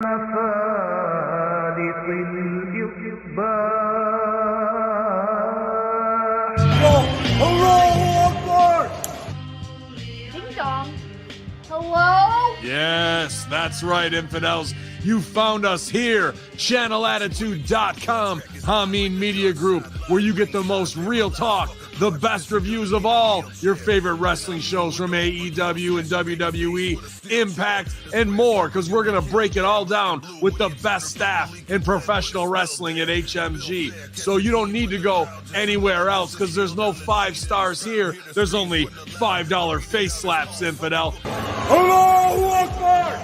فالق الإصباح. Ding dong. Hello? Yes, that's right, infidels. You found us here, channelattitude.com, Hameen Media Group, where you get the most real talk, the best reviews of all your favorite wrestling shows from AEW and WWE, Impact, and more, because we're going to break it all down with the best staff in professional wrestling at HMG. So you don't need to go anywhere else, because there's no 5 stars here. There's only $5 face slaps, infidel. Allahu Akbar!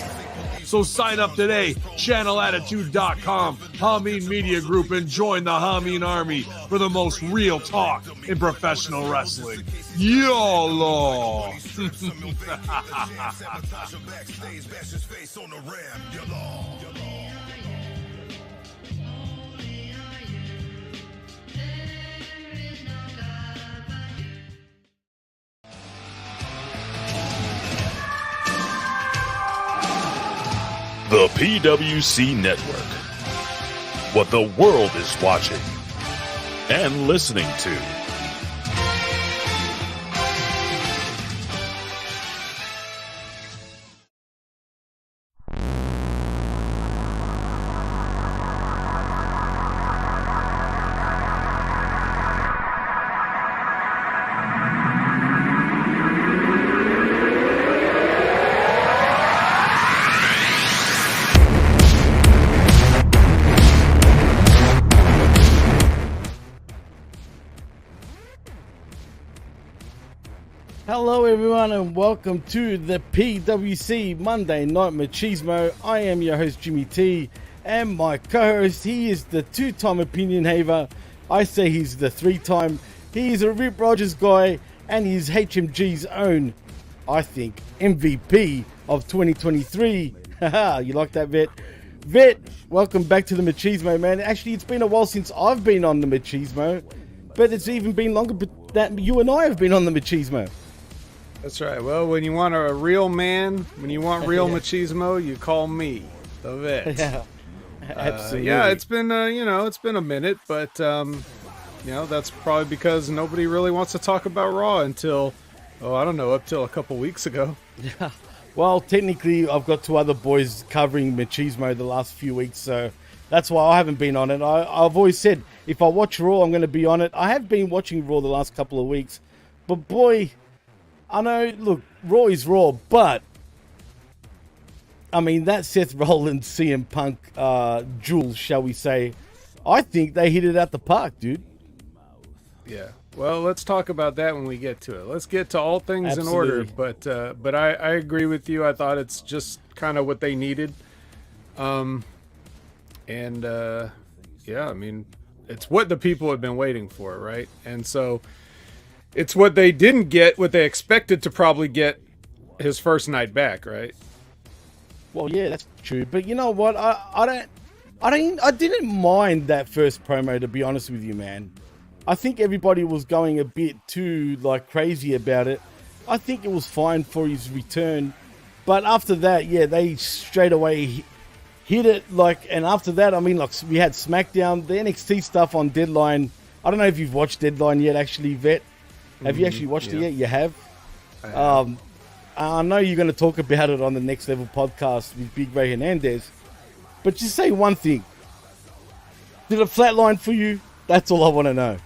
So sign up today, channelattitude.com, Hameen Media Group, and join the Hameen Army for the most real talk in professional wrestling. YOLO! The PWC Network. What the world is watching and listening to. Hello everyone and welcome to the PWC Monday Night Machismo. I am your host Jimmy T, and my co-host, he is the 2-time opinion haver. I say he's the 3-time. He is a Rip Rogers guy and he's HMG's own, I think, MVP of 2023. Haha, you like that, Vet? Vet, welcome back to the Machismo, man. Actually, it's been a while since I've been on the Machismo, but it's even been longer that you and I have been on the Machismo. That's right. Well, when you want a real man, when you want real machismo, you call me, the Vet. Yeah, absolutely. Yeah, it's been it's been a minute, but that's probably because nobody really wants to talk about Raw until up till a couple weeks ago. Yeah. Well, technically, I've got 2 other boys covering Machismo the last few weeks, so that's why I haven't been on it. I've always said, if I watch Raw, I'm going to be on it. I have been watching Raw the last couple of weeks, but boy, I know, look, Raw is Raw, but I mean, that Seth Rollins, CM Punk duel, shall we say, I think they hit it out the park, dude. Yeah. Well, let's talk about that when we get to it. Let's get to all things Absolutely. in order, but I agree with you. I thought it's just kind of what they needed. Yeah, I mean, it's what the people have been waiting for, right? And so it's what they didn't get, what they expected to probably get his first night back, right? Well, yeah, that's true. But you know what? I didn't mind that first promo, to be honest with you, man. I think everybody was going a bit too crazy about it. I think it was fine for his return, but after that, yeah, they straight away hit it and after that, I mean, we had SmackDown, the NXT stuff on Deadline. I don't know if you've watched Deadline yet, actually, Vet. Have you actually watched it yet? You have? I know you're going to talk about it on the Next Level podcast with Big Ray Hernandez, but just say one thing. Did it flatline for you? That's all I want to know.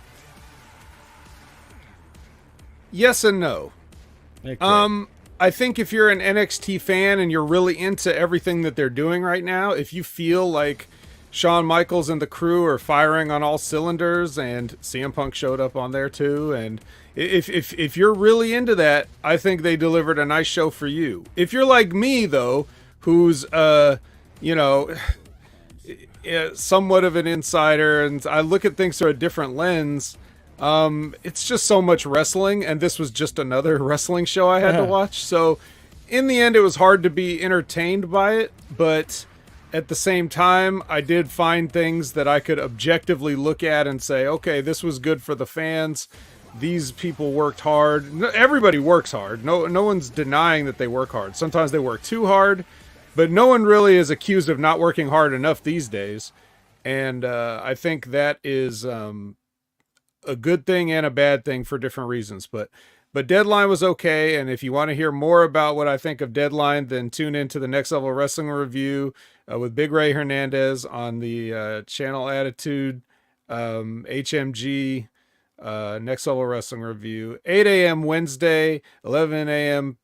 Yes and no. Okay. I think if you're an NXT fan and you're really into everything that they're doing right now, if you feel like Shawn Michaels and the crew are firing on all cylinders, and CM Punk showed up on there too, and if you're really into that, I think they delivered a nice show for you. If you're like me though, who's somewhat of an insider, and I look at things through a different lens, it's just so much wrestling, and this was just another wrestling show I had to watch. So in the end, it was hard to be entertained by it, but at the same time, I did find things that I could objectively look at and say, okay, this was good for the fans. These people worked hard. Everybody works hard. No one's denying that they work hard. Sometimes they work too hard, but no one really is accused of not working hard enough these days. And I think that is a good thing and a bad thing for different reasons. But Deadline was okay. And if you want to hear more about what I think of Deadline, then tune into the Next Level Wrestling review with Big Ray Hernandez on the Channel Attitude HMG Next Level Wrestling review, 8 a.m. Wednesday, 11 a.m.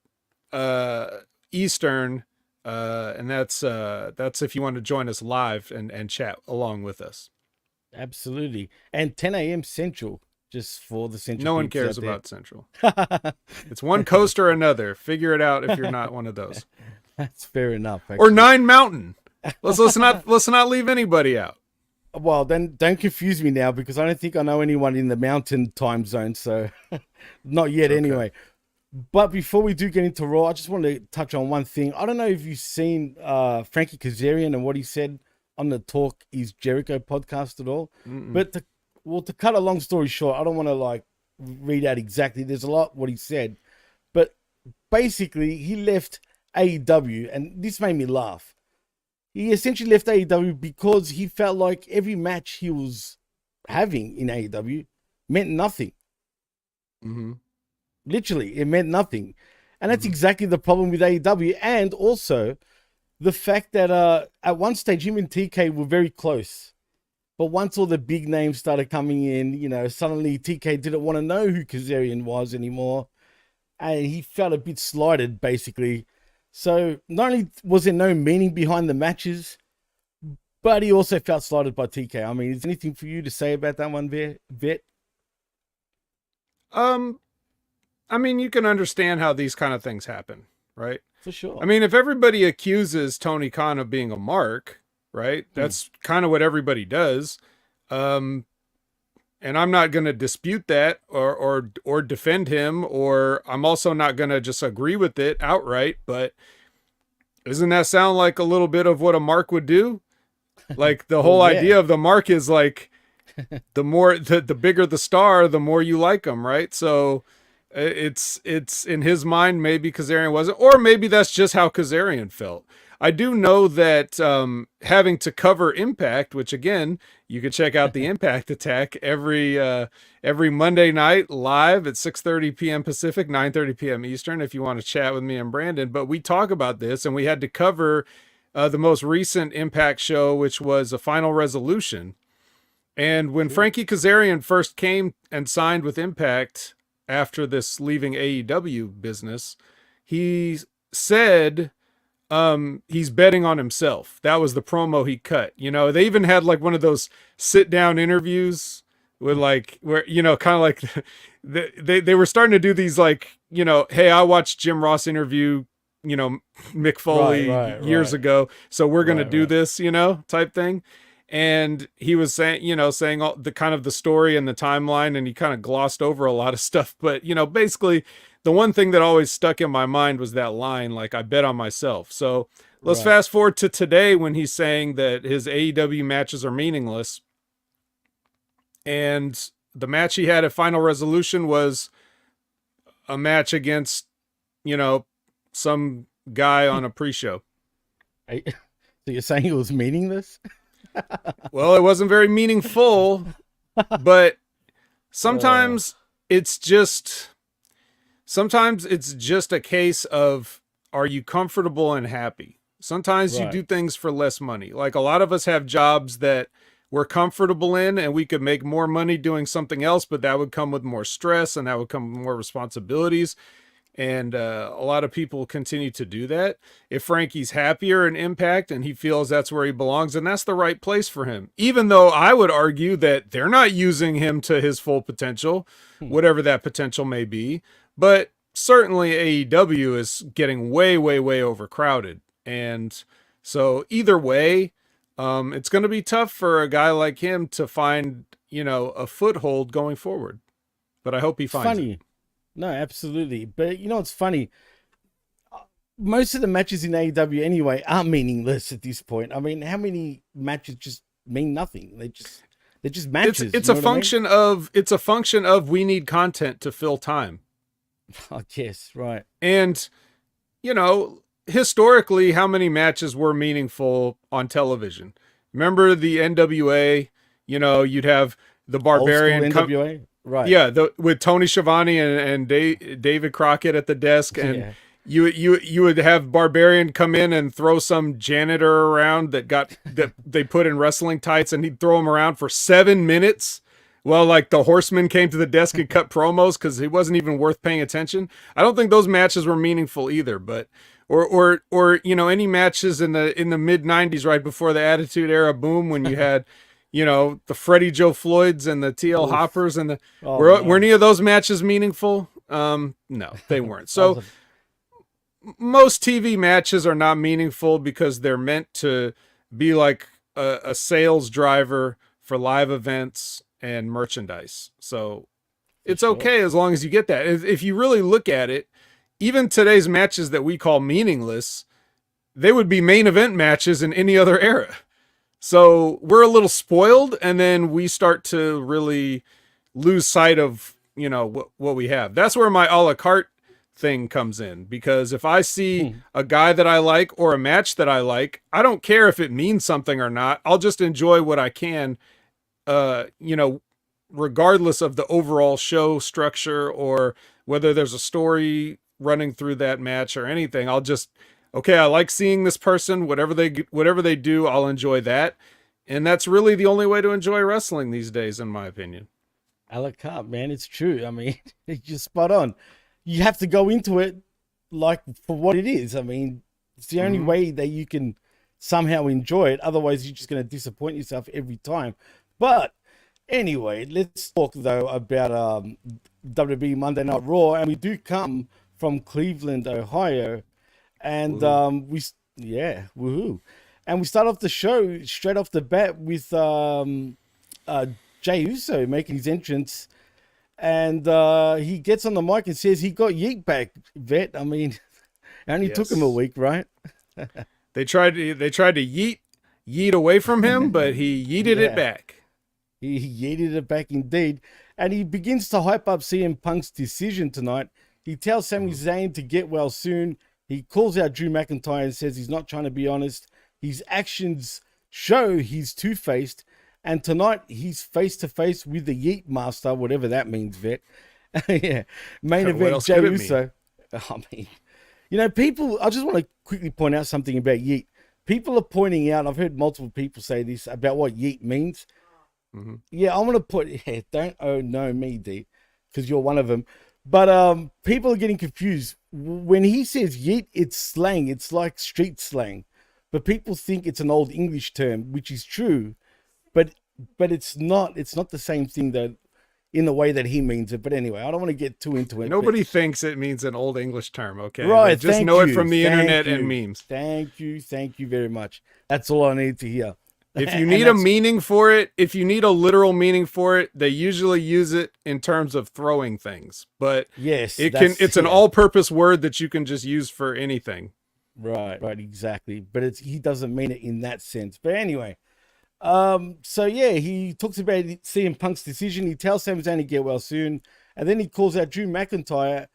Eastern. And that's if you want to join us live and chat along with us. Absolutely. And 10 a.m. Central, just for the Central. No one cares about Central. It's one coast or another. Figure it out if you're not one of those. That's fair enough. Actually. Or 9 Mountain. Let's not leave anybody out. Well, then don't confuse me now, because I don't think I know anyone in the Mountain time zone. So not yet, okay. Anyway. But before we do get into Raw, I just want to touch on one thing. I don't know if you've seen Frankie Kazarian and what he said on the Talk is Jericho podcast at all. Mm-mm. But to cut a long story short, I don't want to read out exactly. There's a lot what he said. But basically, he left AEW, and this made me laugh. He essentially left AEW because he felt like every match he was having in AEW meant nothing. Mm-hmm. Literally, it meant nothing. And that's exactly the problem with AEW. And also the fact that at one stage, him and TK were very close. But once all the big names started coming in, suddenly TK didn't want to know who Kazarian was anymore. And he felt a bit slighted, basically. So not only was there no meaning behind the matches, but he also felt slighted by TK. I mean, is there anything for you to say about that one, Vet? I mean, you can understand how these kind of things happen, right? For sure. I mean, if everybody accuses Tony Khan of being a mark, right? That's kind of what everybody does. And I'm not going to dispute that or defend him, or I'm also not going to just agree with it outright. But doesn't that sound like a little bit of what a mark would do? Like the whole idea of the mark is like the bigger the star, the more you like them, right? So it's in his mind, maybe Kazarian wasn't, or maybe that's just how Kazarian felt. I do know that having to cover Impact, which again, you can check out the Impact Attack every Monday night live at 6:30 p.m. Pacific, 9:30 p.m. Eastern, if you want to chat with me and Brandon. But we talk about this, and we had to cover the most recent Impact show, which was a Final Resolution. And when Frankie Kazarian first came and signed with Impact after this leaving AEW business, he said he's betting on himself. That was the promo he cut. They even had like one of those sit down interviews with where kind of like they were starting to do these hey, I watched Jim Ross interview Mick Foley years ago, so we're gonna do this type thing. And he was saying all the kind of the story and the timeline, and he kind of glossed over a lot of stuff. But, basically the one thing that always stuck in my mind was that line, I bet on myself. So let's fast forward to today when he's saying that his AEW matches are meaningless. And the match he had at Final Resolution was a match against, some guy on a pre-show. So you're saying it was meaningless? Well, it wasn't very meaningful, but sometimes it's just a case of, are you comfortable and happy? Sometimes you do things for less money. Like a lot of us have jobs that we're comfortable in, and we could make more money doing something else, but that would come with more stress, and that would come with more responsibilities. And a lot of people continue to do that. If Frankie's happier in Impact and he feels that's where he belongs, then that's the right place for him. Even though I would argue that they're not using him to his full potential, whatever that potential may be. But certainly AEW is getting way, way, way overcrowded. And so either way, it's going to be tough for a guy like him to find, a foothold going forward. But I hope he finds it. No, absolutely. But it's funny. Most of the matches in AEW anyway are meaningless at this point. I mean, how many matches just mean nothing? They're just matches. It's a function of we need content to fill time. Oh, yes, right. And historically, how many matches were meaningful on television? Remember the NWA? You know, you'd have the Barbarian NWA, right? Yeah, with Tony Schiavone and David Crockett at the desk, and you would have Barbarian come in and throw some janitor around that they put in wrestling tights, and he'd throw him around for 7 minutes. Well, like the Horseman came to the desk and cut promos because he wasn't even worth paying attention. I don't think those matches were meaningful either, but or you know, any matches in the mid 90s right before the Attitude Era boom when you had you know, the Freddie Joe Floyds and the TL Hoppers and were any of those matches meaningful? No, they weren't. So most TV matches are not meaningful because they're meant to be like a sales driver for live events and merchandise. So it's okay as long as you get that. If you really look at it, even today's matches that we call meaningless, they would be main event matches in any other era. So we're a little spoiled, and then we start to really lose sight of, you know, what we have. That's where my a la carte thing comes in, because if I see a guy that I like or a match that I like, I don't care if it means something or not. I'll just enjoy what I can, you know, regardless of the overall show structure or whether there's a story running through that match or anything. I'll just, okay, I like seeing this person, whatever they do, I'll enjoy that. And that's really the only way to enjoy wrestling these days, in my opinion. A la carte, man, it's true. I mean, you're spot on. You have to go into it like for what it is. I mean, it's the only way that you can somehow enjoy it. Otherwise, you're just going to disappoint yourself every time. But anyway, let's talk though about WWE Monday Night Raw, and we do come from Cleveland, Ohio, and woohoo! And we start off the show straight off the bat with Jey Uso making his entrance. And he gets on the mic and says he got yeet back, Vet. I mean, it only took him a week, right? They tried to yeet away from him, but he yeeted it back. He yeeted it back indeed. And he begins to hype up CM Punk's decision tonight. He tells Sami Zayn to get well soon. He calls out Drew McIntyre and says he's not trying to be honest. His actions show he's two-faced. And tonight, he's face-to-face with the Yeet Master, whatever that means, Vet. Yeah. Main event, Jey Uso. I mean, you know, people, I just want to quickly point out something about Yeet. People are pointing out, I've heard multiple people say this, about what Yeet means. Yeah, I want to put, don't know me, D, because you're one of them. But people are getting confused. When he says Yeet, it's slang. It's like street slang. But people think it's an old English term, which is true. But it's not the same thing that in the way that he means it. But anyway, I don't want to get too into it. Nobody thinks it means an old English term, okay? Right. Just know it from the internet and memes. Thank you very much. That's all I need to hear. If you need a meaning for it, if you need a literal meaning for it, they usually use it in terms of throwing things. But yes, it's an all-purpose word that you can just use for anything. Right, exactly. But he doesn't mean it in that sense. But anyway. So yeah, he talks about CM Punk's decision. He tells Sami Zayn to get well soon, and then he calls out Drew McIntyre,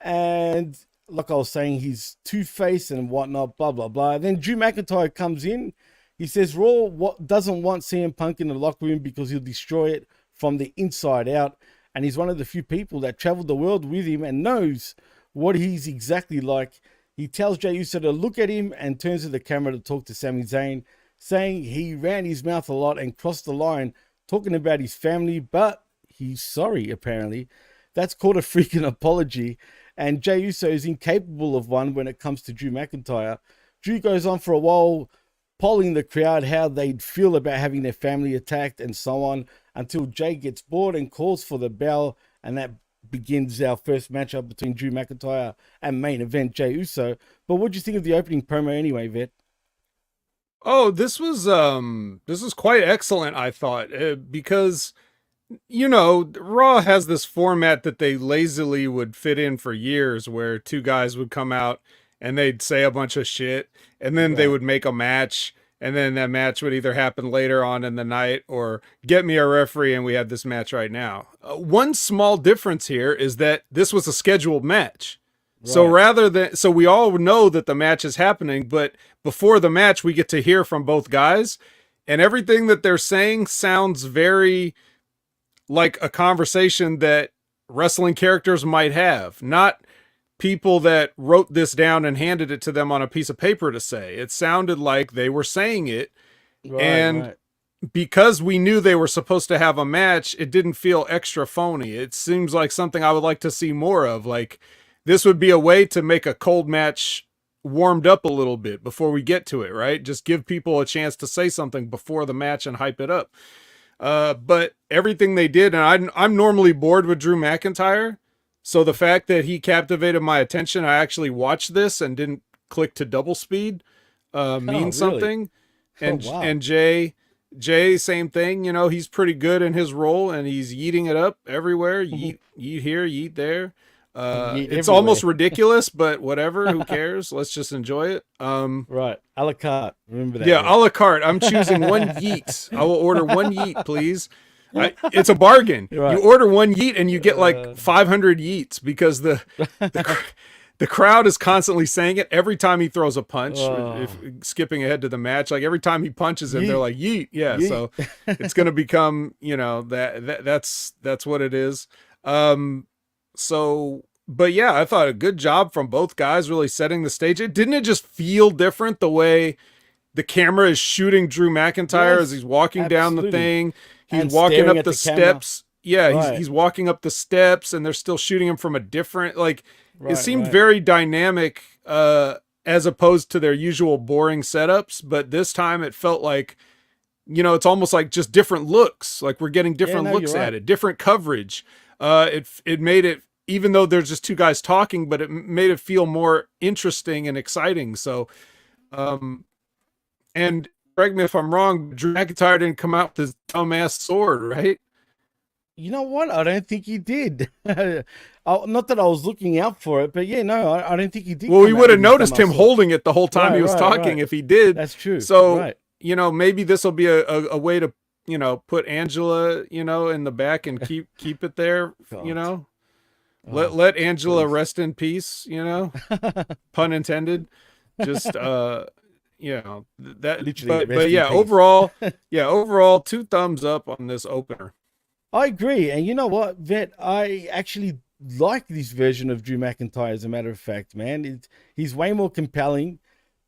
and like I was saying, he's two-faced and whatnot, blah blah blah. And then Drew McIntyre comes in. He says Raw doesn't want CM Punk in the locker room because he'll destroy it from the inside out, and he's one of the few people that traveled the world with him and knows what he's exactly like. He tells Jey Uso to look at him and turns to the camera to talk to Sami Zayn, saying he ran his mouth a lot and crossed the line talking about his family, but he's sorry, apparently. That's called a freaking apology, and Jey Uso is incapable of one when it comes to Drew McIntyre. Drew goes on for a while, polling the crowd how they'd feel about having their family attacked and so on, until Jey gets bored and calls for the bell, and that begins our first matchup between Drew McIntyre and main event Jey Uso. But what do you think of the opening promo anyway, Vet? Oh, this was quite excellent, I thought, because, you know, Raw has this format that they lazily would fit in for years where two guys would come out and they'd say a bunch of shit and then they would make a match, and then that match would either happen later on in the night or get me a referee and we have this match right now. One small difference here is that this was a scheduled match. So Right. so we all know that the match is happening, but before the match, we get to hear from both guys, and everything that they're saying sounds very like a conversation that wrestling characters might have, not people that wrote this down and handed it to them on a piece of paper to say. It sounded like they were saying it, Right, and right. because we knew they were supposed to have a match, it didn't feel extra phony. It seems like something I would like to see more of. Like, this would be a way to make a cold match warmed up a little bit before we get to it, right? Just give people a chance to say something before the match and hype it up. But everything they did, and I'm normally bored with Drew McIntyre, so the fact that he captivated my attention, I actually watched this and didn't click to double speed, Oh, means really? something. And Oh, wow. and Jay, same thing. You know, he's pretty good in his role, and he's yeeting it up everywhere. Yeet here, yeet there. Yeet It's everywhere. almost ridiculous, but whatever. Who cares? Let's just enjoy it. Right. A la carte. Remember that? Yeah, Rick? a la carte. I'm choosing one yeet. I will order one yeet, please. It's a bargain. Right. You order one yeet and you get like 500 yeets because the crowd is constantly saying it every time he throws a punch. Oh. If skipping ahead to the match, like every time he punches him, they're Yeet. like yeet. Yeah, Yeet. so it's gonna become, you know, that's what it is. So, but yeah, I thought a good job from both guys really setting the stage. Didn't it just feel different the way the camera is shooting Drew McIntyre Yes, as he's walking down the absolutely. thing? He's And walking staring up at the the camera. steps. Yeah, Right. he's walking up the steps, and they're still shooting him from a different, like, it Right, seemed right. very dynamic, as opposed to their usual boring setups. But this time it felt like, you know, it's almost like just different looks. Like we're getting different no, looks you're at right. it, different coverage. It made it, even though there's just two guys talking, but it made it feel more interesting and exciting. So, and correct me if I'm wrong, Drew McIntyre didn't come out with his dumbass sword, right? You know what? I don't think he did. Not that I was looking out for it, but yeah, no, I don't think he did. Well, we come out would have with his noticed him dumbass sword. holding it the whole time he was Right, talking right. if he did. That's true. So, Right. you know, maybe this will be a way to, you know, put Angela, you know, in the back and keep it there, you God. know. Oh, Let Angela please. rest in peace, you know. Pun intended. Just you know, that Literally, rest but in yeah, peace. overall 2 thumbs up on this opener. I agree. And you know what, Vet? I actually like this version of Drew McIntyre, as a matter of fact, man. He's way more compelling.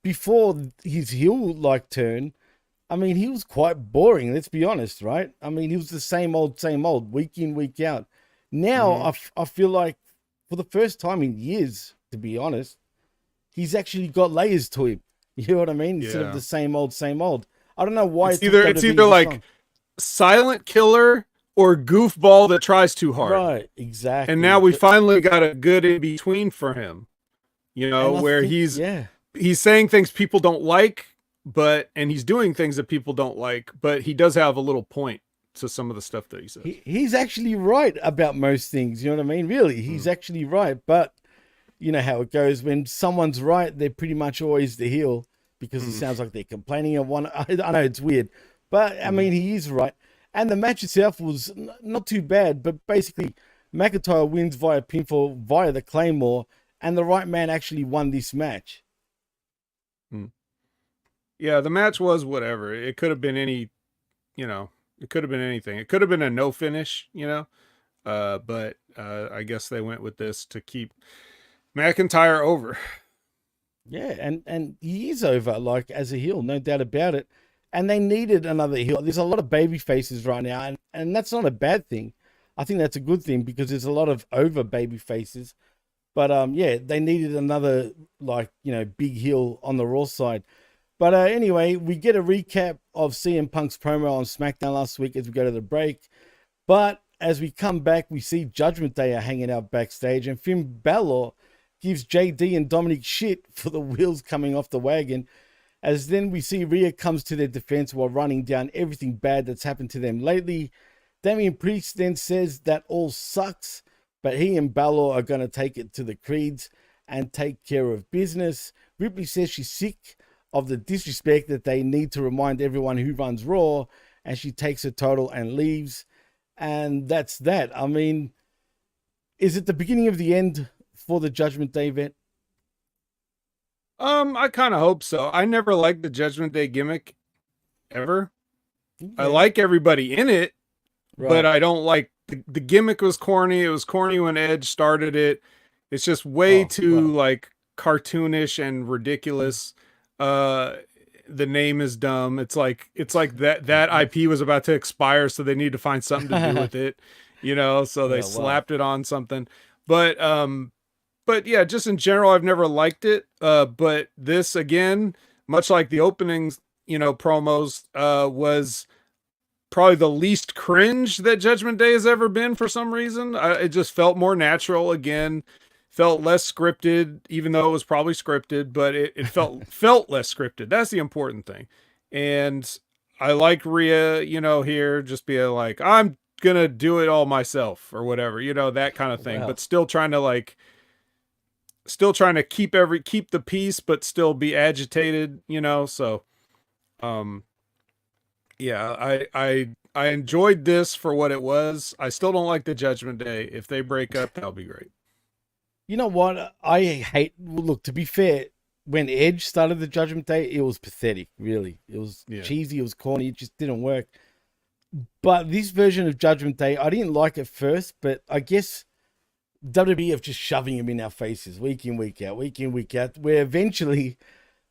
Before his heel-like turn, I mean, he was quite boring, let's be honest, right? I mean, he was the same old, week in, week out. Now, I feel like for the first time in years, to be honest, he's actually got layers to him. You know what I mean? Instead Yeah. of the same old. I don't know why It's it took either WWE like this silent killer or goofball that tries too long. hard. Right, exactly. And now we finally got a good in between for him. You know, And I where think- he's saying things people don't like, and he's doing things that people don't like, but he does have a little point to some of the stuff that he says. He's actually right about most things. You know what I mean? Really, he's actually right. But you know how it goes. When someone's right, they're pretty much always the heel because it sounds like they're complaining of one. I know it's weird, but I mean, he is right. And the match itself was not too bad, but basically McIntyre wins via pinfall, via the Claymore, and the right man actually won this match. Yeah, the match was whatever. It could have been any, you know, it could have been anything. It could have been a no finish, you know. But I guess they went with this to keep McIntyre over. Yeah, and he is over, like, as a heel, no doubt about it. And they needed another heel. There's a lot of baby faces right now, and that's not a bad thing. I think that's a good thing because there's a lot of over baby faces. But yeah, they needed another, like, you know, big heel on the Raw side. But anyway, we get a recap of CM Punk's promo on SmackDown last week as we go to the break. But as we come back, we see Judgment Day are hanging out backstage, and Finn Balor gives JD and Dominic shit for the wheels coming off the wagon. As then we see Rhea comes to their defense while running down everything bad that's happened to them lately. Damian Priest then says that all sucks, but he and Balor are going to take it to the Creeds and take care of business. Ripley says she's sick of the disrespect that they need to remind everyone who runs Raw, and she takes a total and leaves. And that's that. I mean, is it the beginning of the end for the Judgment Day event? I kind of hope so. I never liked the Judgment Day gimmick ever. I like everybody in it, but I don't like the gimmick was corny. It was corny when Edge started it. It's just way too like cartoonish and ridiculous. The name is dumb. It's like that IP was about to expire, so they need to find something to do with it, so they slapped it on something. But yeah, just in general, I've never liked it. But this, again, much like the openings, promos, was probably the least cringe that Judgment Day has ever been for some reason. It just felt more natural again, felt less scripted, even though it was probably scripted, but it felt less scripted. That's the important thing. And I like Rhea, here just being like, I'm going to do it all myself or whatever, that kind of thing, but still trying to keep the peace, but still be agitated, so, yeah, I enjoyed this for what it was. I still don't like the Judgment Day. If they break up, that'll be great. You know what? I hate, look, to be fair, when Edge started the Judgment Day, it was pathetic, really. It was cheesy, it was corny, it just didn't work. But this version of Judgment Day, I didn't like it first, but I guess WWE have just shoving him in our faces week in, week out, where eventually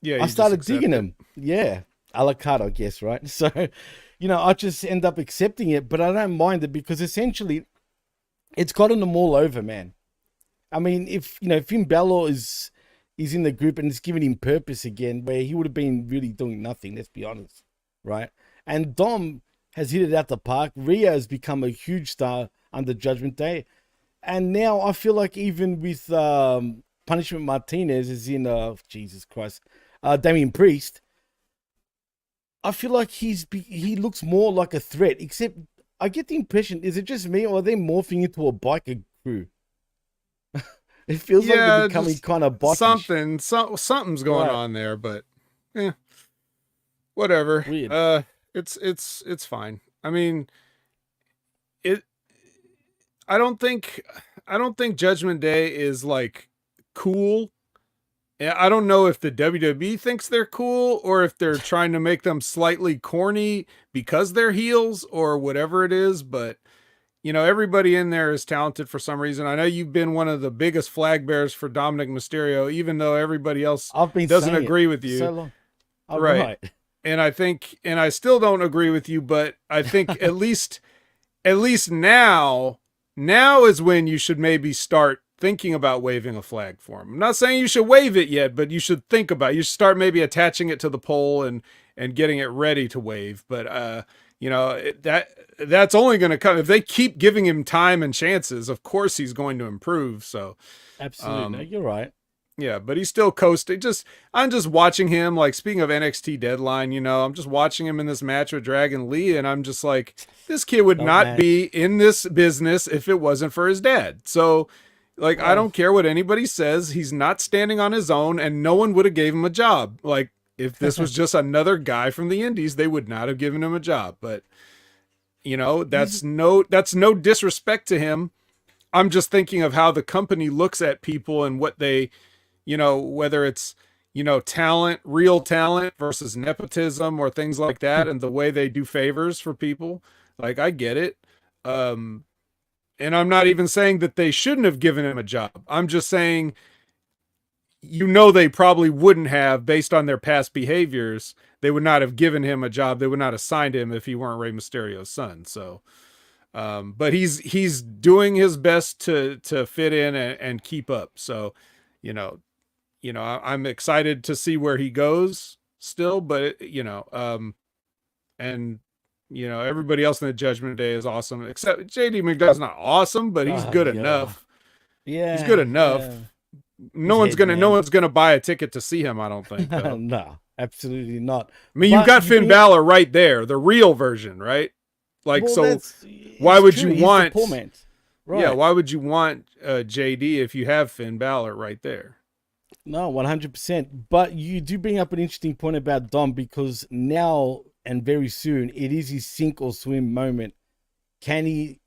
I started digging him. Yeah. A la carte, I guess, right? So, I just end up accepting it, but I don't mind it because essentially it's gotten them all over, man. I mean, if Finn Balor is in the group and it's giving him purpose again, where he would have been really doing nothing, let's be honest, right? And Dom has hit it out the park. Rhea has become a huge star under Judgment Day. And now I feel like even with Punishment Martinez is in, Jesus Christ, Damian Priest, I feel like he looks more like a threat, except I get the impression, is it just me or are they morphing into a biker crew? It feels like they're becoming kind of bottish. Something's going on there, but whatever. Weird. It's fine. I mean, I don't think Judgment Day is like cool. I don't know if the WWE thinks they're cool or if they're trying to make them slightly corny because they're heels or whatever it is, but everybody in there is talented for some reason. I know you've been one of the biggest flag bearers for Dominic Mysterio, even though everybody else doesn't agree with you. So long. Right. And I still don't agree with you, but I think at least now is when you should maybe start thinking about waving a flag for him. I'm not saying you should wave it yet, but you should think about it. You should start maybe attaching it to the pole and getting it ready to wave. But, that's only going to come if they keep giving him time and chances. Of course he's going to improve. So absolutely. No, you're right. Yeah, but he's still coasting. I'm just watching him, like, speaking of NXT Deadline, I'm just watching him in this match with Dragon Lee, and I'm just like, this kid would not be in this business if it wasn't for his dad. So, like, I don't care what anybody says. He's not standing on his own, and no one would have gave him a job. Like, if this was just another guy from the Indies, they would not have given him a job. But, that's no disrespect to him. I'm just thinking of how the company looks at people and what they, whether it's, talent, real talent versus nepotism or things like that, and the way they do favors for people. Like, I get it. And I'm not even saying that they shouldn't have given him a job. I'm just saying, they probably wouldn't have, based on their past behaviors. They would not have given him a job. They would not have signed him if he weren't Rey Mysterio's son. So, but he's doing his best to fit in and keep up. So, I'm excited to see where he goes still, but everybody else in the Judgment Day is awesome, except JD McDonagh's not awesome, but he's good enough. Yeah. He's good enough. Yeah. No one's gonna buy a ticket to see him, I don't think. No, absolutely not. I mean, you've got Finn Balor right there, the real version, right? Like, well, so why would you want? Right. Yeah, why would you want JD if you have Finn Balor right there? No, 100%. But you do bring up an interesting point about Dom, because now and very soon it is his sink or swim moment. Can he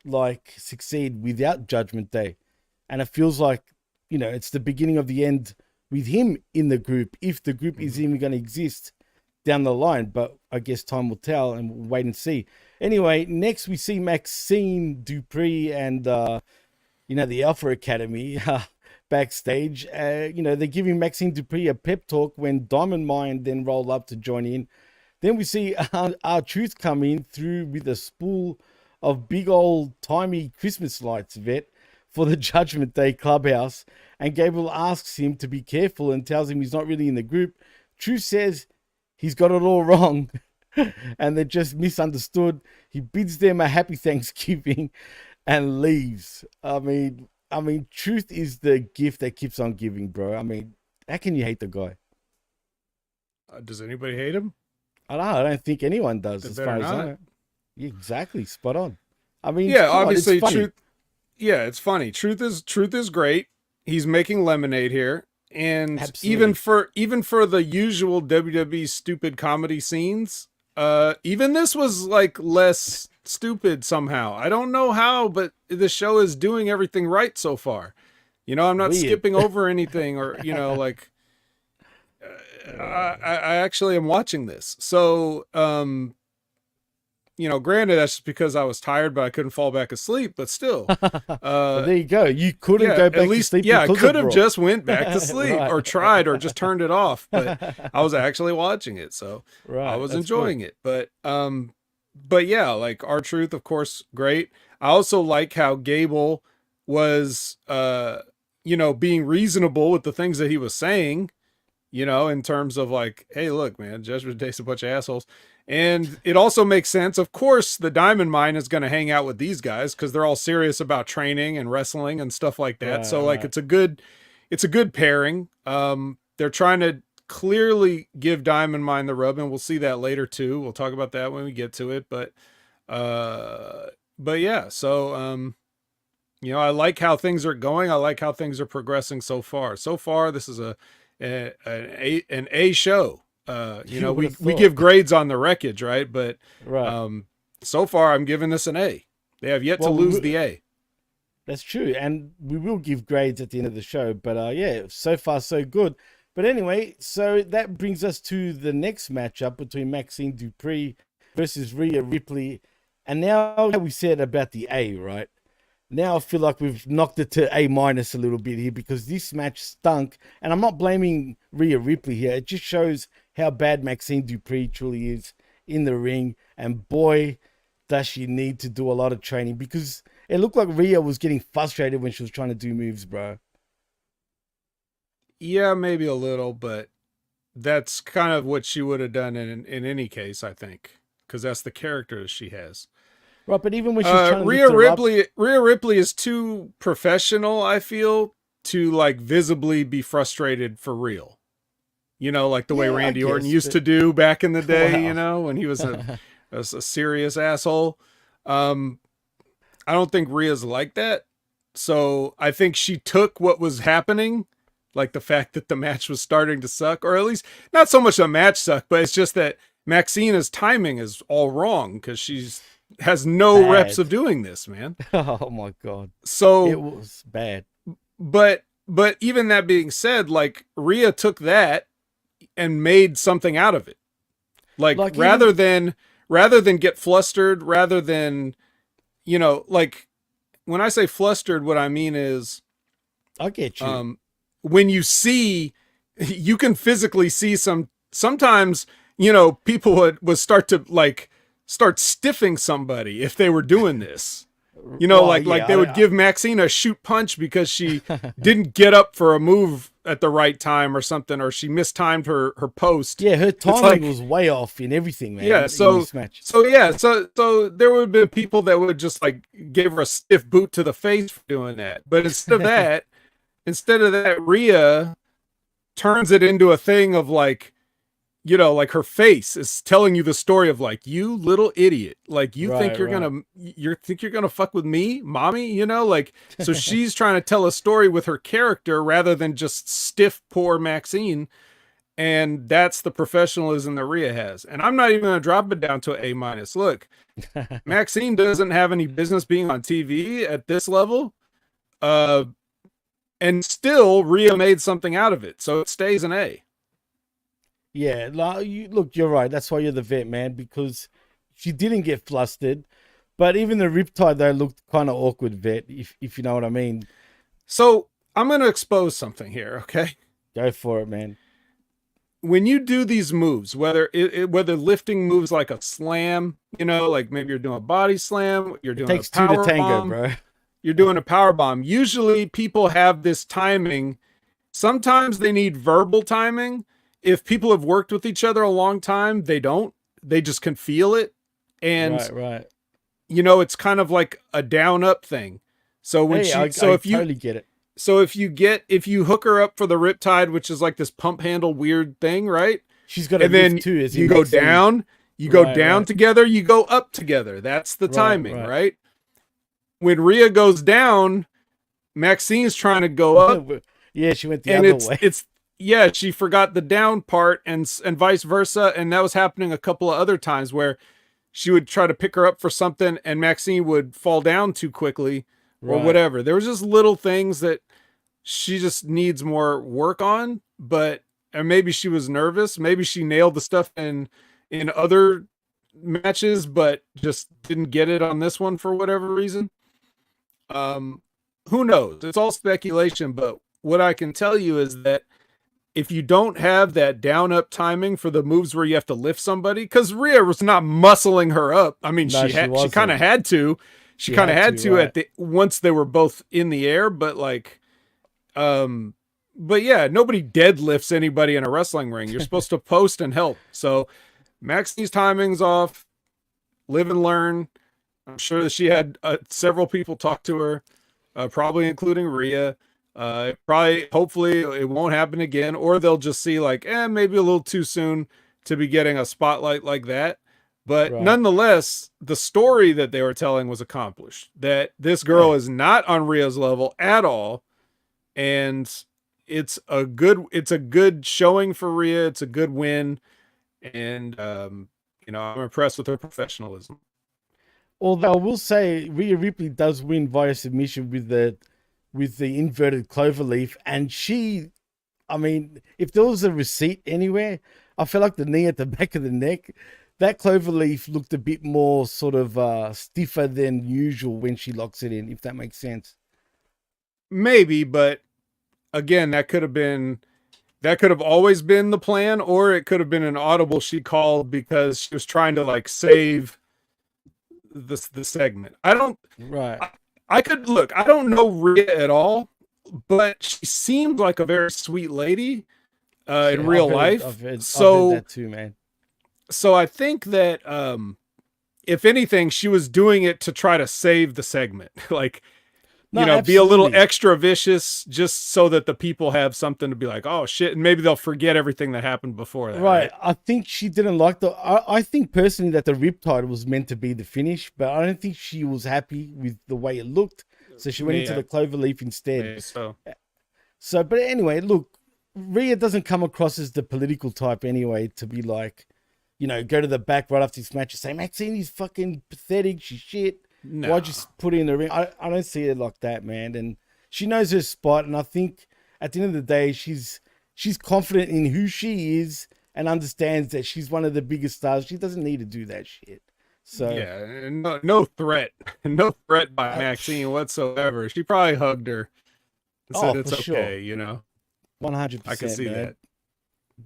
succeed without Judgment Day? And it feels like it's the beginning of the end with him in the group, if the group is even going to exist down the line. But I guess time will tell, and we'll wait and see. Anyway, next we see Maxine Dupree and the Alpha Academy backstage. They're giving Maxine Dupree a pep talk when Diamond Mine then roll up to join in. Then we see our Truth come in through with a spool of big old timey Christmas lights, Vet, for the Judgment Day clubhouse. And Gable asks him to be careful and tells him he's not really in the group. Truth says he's got it all wrong and they're just misunderstood. He bids them a happy Thanksgiving and leaves. I mean, Truth is the gift that keeps on giving, bro. I mean, how can you hate the guy? Does anybody hate him? I don't think anyone does, as far as I know. Yeah, exactly, spot on. I mean, yeah, obviously, it's funny. Truth. Yeah, it's funny. Truth is great. He's making lemonade here, and Absolutely. even for the usual WWE stupid comedy scenes, even this was like less stupid somehow. I don't know how, but the show is doing everything right so far. I'm not Weird. skipping over anything, or like. I actually am watching this. So, granted, that's just because I was tired, but I couldn't fall back asleep. But still, well, there you go. You couldn't go back to sleep. Yeah, I because could of have Raw. just went back to sleep Right. or tried or just turned it off. But I was actually watching it, so Right, I was that's enjoying it. But yeah, like R-Truth, of course, great. I also like how Gable was, being reasonable with the things that he was saying. In terms of like, hey, look, man, Judgment Day's a bunch of assholes. And it also makes sense. Of course, the Diamond Mine is going to hang out with these guys because they're all serious about training and wrestling and stuff like that. Right, so like, right. it's a good pairing. They're trying to clearly give Diamond Mine the rub, and we'll see that later too. We'll talk about that when we get to it. But yeah, so, I like how things are going. I like how things are progressing so far. So far, this is an A show. We give grades on the wreckage, right? But Right. so far I'm giving this an A. They have yet to lose the A. That's true, and we will give grades at the end of the show. But yeah, so far so good. But anyway, so that brings us to the next matchup between Maxine Dupree versus Rhea Ripley. And now we said about the A, right? Now I feel like we've knocked it to A- a little bit here because this match stunk. And I'm not blaming Rhea Ripley here. It just shows how bad Maxine Dupree truly is in the ring. And boy, does she need to do a lot of training because it looked like Rhea was getting frustrated when she was trying to do moves, bro. Yeah, maybe a little, but that's kind of what she would have done in any case, I think, because that's the character she has. Right, but even when she's trying to Rhea lift Ripley is too professional, I feel, to like visibly be frustrated for real. Like the way Yeah, I Randy Orton guess, used but- to do back in the day, Wow. when he was a serious asshole. I don't think Rhea's like that. So I think she took what was happening, like the fact that the match was starting to suck, or at least not so much the match sucked, but it's just that Maxina's timing is all wrong because has no Bad. reps of doing this, man. Oh my God. So It was bad. but even that being said, like Rhea took that and made something out of it. Like rather than get flustered, rather than, like when I say flustered, what I mean is, I get you. when you can physically see sometimes, people would start to start stiffing somebody if they were doing this. Well, like yeah, they would give Maxine a shoot punch because she didn't get up for a move at the right time or something, or she mistimed her post. Yeah, her It's timing like- was way off in everything, man. Yeah, in so this match. so there would have been people that would just like give her a stiff boot to the face for doing that. But instead of that, Rhea turns it into a thing of like, like her face is telling you the story of like, you little idiot, like you think you're gonna fuck with me, mommy, like, so she's trying to tell a story with her character rather than just stiff poor Maxine. And that's the professionalism that Rhea has. And I'm not even going to drop it down to an A-. Look, Maxine doesn't have any business being on TV at this level. And still, Rhea made something out of it, so it stays an A. Yeah, look, you're right. That's why you're the vet, man, because she didn't get flustered. But even the riptide, though, looked kind of awkward, vet, if you know what I mean. So I'm going to expose something here, okay? Go for it, man. When you do these moves, whether lifting moves like a slam, like maybe you're doing a body slam, you're doing It takes a power two to tango, bomb, bro. you're doing a power bomb. Usually people have this timing. Sometimes they need verbal timing. If people have worked with each other a long time, they don't. They just can feel it. And right. It's kind of like a down up thing. So when I totally get it. So if you hook her up for the riptide, which is like this pump handle weird thing, right? She's got to lift too. You go down, together, you go up together. That's the timing, right? When Rhea goes down, Maxine's trying to go up. Yeah, she went the other way. She forgot the down part and vice versa. And that was happening a couple of other times where she would try to pick her up for something and Maxine would fall down too quickly or whatever. There was just little things that she just needs more work on, or maybe she was nervous. Maybe she nailed the stuff in other matches, but just didn't get it on this one for whatever reason. Who knows? It's all speculation, but what I can tell you is that if you don't have that down up timing for the moves where you have to lift somebody, because Rhea was not muscling her up. I mean, she kind of had to. She kind of had to once they were both in the air, but nobody deadlifts anybody in a wrestling ring. You're supposed to post and help. So Maxine's timing's off. Live and learn. I'm sure that she had several people talk to her, probably including Rhea. Hopefully it won't happen again, or they'll just see maybe a little too soon to be getting a spotlight like that. But nonetheless, the story that they were telling was accomplished, that this girl is not on Rhea's level at all. And it's a good showing for Rhea. It's a good win. And, I'm impressed with her professionalism. Although I will say Rhea Ripley does win via submission with the inverted clover leaf. And if there was a receipt anywhere, I felt like the knee at the back of the neck, that clover leaf looked a bit more sort of stiffer than usual when she locks it in, if that makes sense. Maybe, but again, that could have always been the plan, or it could have been an audible she called because she was trying to save the segment. I don't know Rhea at all, but she seemed like a very sweet lady in real life. I've heard that too, man. So I think that if anything, she was doing it to try to save the segment. Be a little extra vicious just so that the people have something to be like, oh shit, and maybe they'll forget everything that happened before that. Right. I think she didn't like I think personally that the riptide was meant to be the finish, but I don't think she was happy with the way it looked. So she went into the cloverleaf instead. So, but anyway, look, Rhea doesn't come across as the political type anyway to be go to the back right after this match and say, Maxine is fucking pathetic. She's shit. No. Why'd you put her in the ring? I don't see it like that, man. And she knows her spot. And I think at the end of the day, she's confident in who she is and understands that she's one of the biggest stars. She doesn't need to do that shit. So yeah, no threat by Maxine whatsoever. She probably hugged her and said it's okay, sure. 100%. I can see that.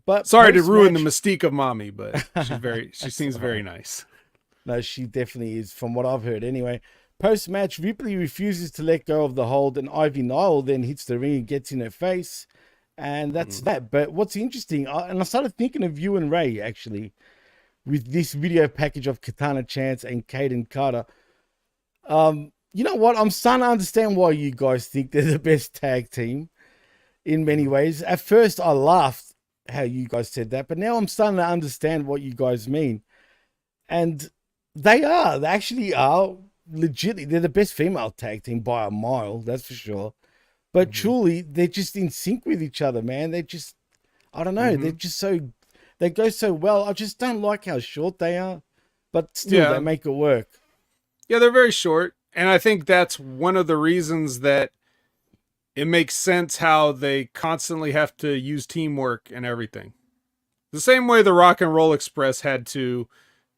But sorry to ruin the mystique of mommy, but she seems very nice. No, she definitely is, from what I've heard. Anyway, post-match, Ripley refuses to let go of the hold, and Ivy Nile then hits the ring and gets in her face, and that's that. But what's interesting, and I started thinking of you and Ray, actually, with this video package of Katana Chance and Kaden Carter. You know what? I'm starting to understand why you guys think they're the best tag team in many ways. At first, I laughed how you guys said that, but now I'm starting to understand what you guys mean. And they actually are legitimately, they're the best female tag team by a mile, that's for sure. But truly, they're just in sync with each other, man. They're just, I don't know, they're just they go so well. I just don't like how short they are, but still they make it work. Yeah, they're very short. And I think that's one of the reasons that it makes sense how they constantly have to use teamwork and everything. The same way the Rock and Roll Express had to,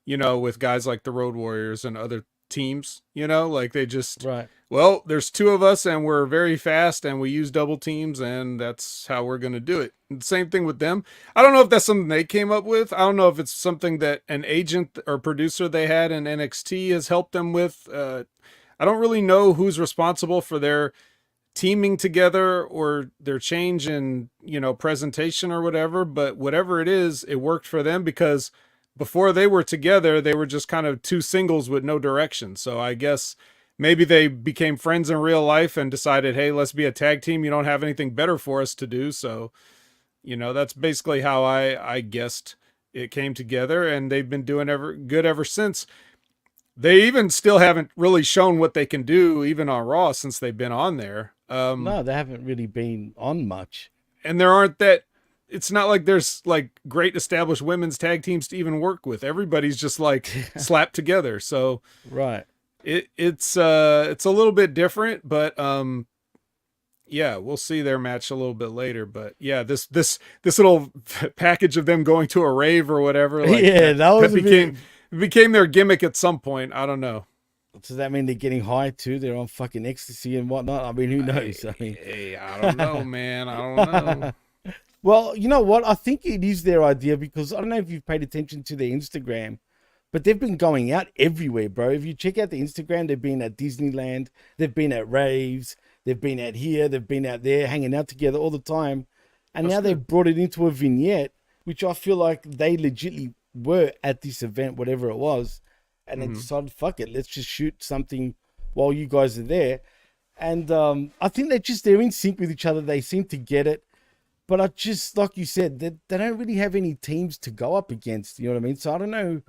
with guys like the Road Warriors and other teams, like they just, Right. well, there's two of us and we're very fast and we use double teams and that's how we're going to do it. And same thing with them. I don't know if that's something they came up with. I don't know if it's something that an agent or producer they had in NXT has helped them with. I don't really know who's responsible for their teaming together or their change in, presentation or whatever, but whatever it is, it worked for them because before they were together, they were just kind of two singles with no direction. So I guess maybe they became friends in real life and decided, hey, let's be a tag team. You don't have anything better for us to do. So, that's basically how I guessed it came together, and they've been doing good ever since. They even still haven't really shown what they can do, even on Raw, since they've been on there. No, they haven't really been on much. And it's not like there's like great established women's tag teams to even work with. Everybody's just like slapped together. So right. It's a little bit different, but yeah, we'll see their match a little bit later. But yeah, this little package of them going to a rave or whatever, like, that became their gimmick at some point. I don't know. Does that mean they're getting high too? They're on fucking ecstasy and whatnot. I mean, who knows? I don't know, man. I don't know. Well, you know what? I think it is their idea because I don't know if you've paid attention to their Instagram, but they've been going out everywhere, bro. If you check out the Instagram, they've been at Disneyland, they've been at raves, they've been out here, they've been out there, hanging out together all the time. And now they've brought it into a vignette, which I feel like they legitimately were at this event, whatever it was. And then decided, fuck it, let's just shoot something while you guys are there. And I think they're in sync with each other. They seem to get it. But I just, like you said, they don't really have any teams to go up against. You know what I mean? So I don't know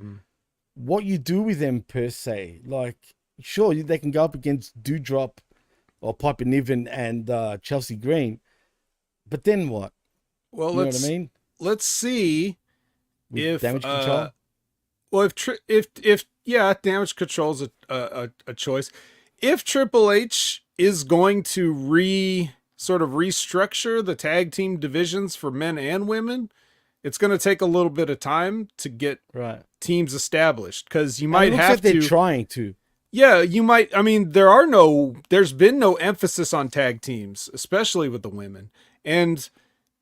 what you do with them per se. Like, sure, they can go up against Doudrop or Piper Niven and Chelsea Green. But then what? Well, you know what I mean? Let's see with Damage Control. Well, if Damage Control's a choice. If Triple H is going to sort of restructure the tag team divisions for men and women, it's going to take a little bit of time to get teams established, because you might have to. They're trying to. Yeah, you might. I mean, there's been no emphasis on tag teams, especially with the women, and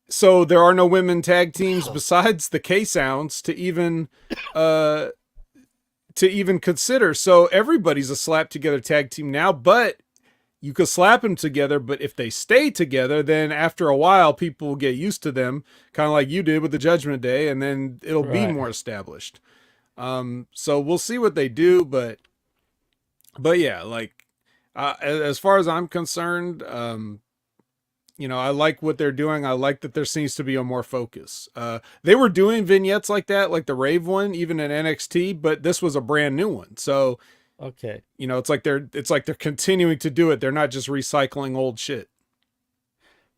so there are no women tag teams besides the K-Sounds to even consider. So everybody's a slap together tag team now, but you could slap them together. But if they stay together, then after a while, people will get used to them, kind of like you did with the Judgment Day, and then it'll be more established. So we'll see what they do, but yeah, like as far as I'm concerned, I like what they're doing. I like that there seems to be a more focus. They were doing vignettes like that, like the rave one, even in NXT, but this was a brand new one. So, okay, it's like they're continuing to do it. They're not just recycling old shit.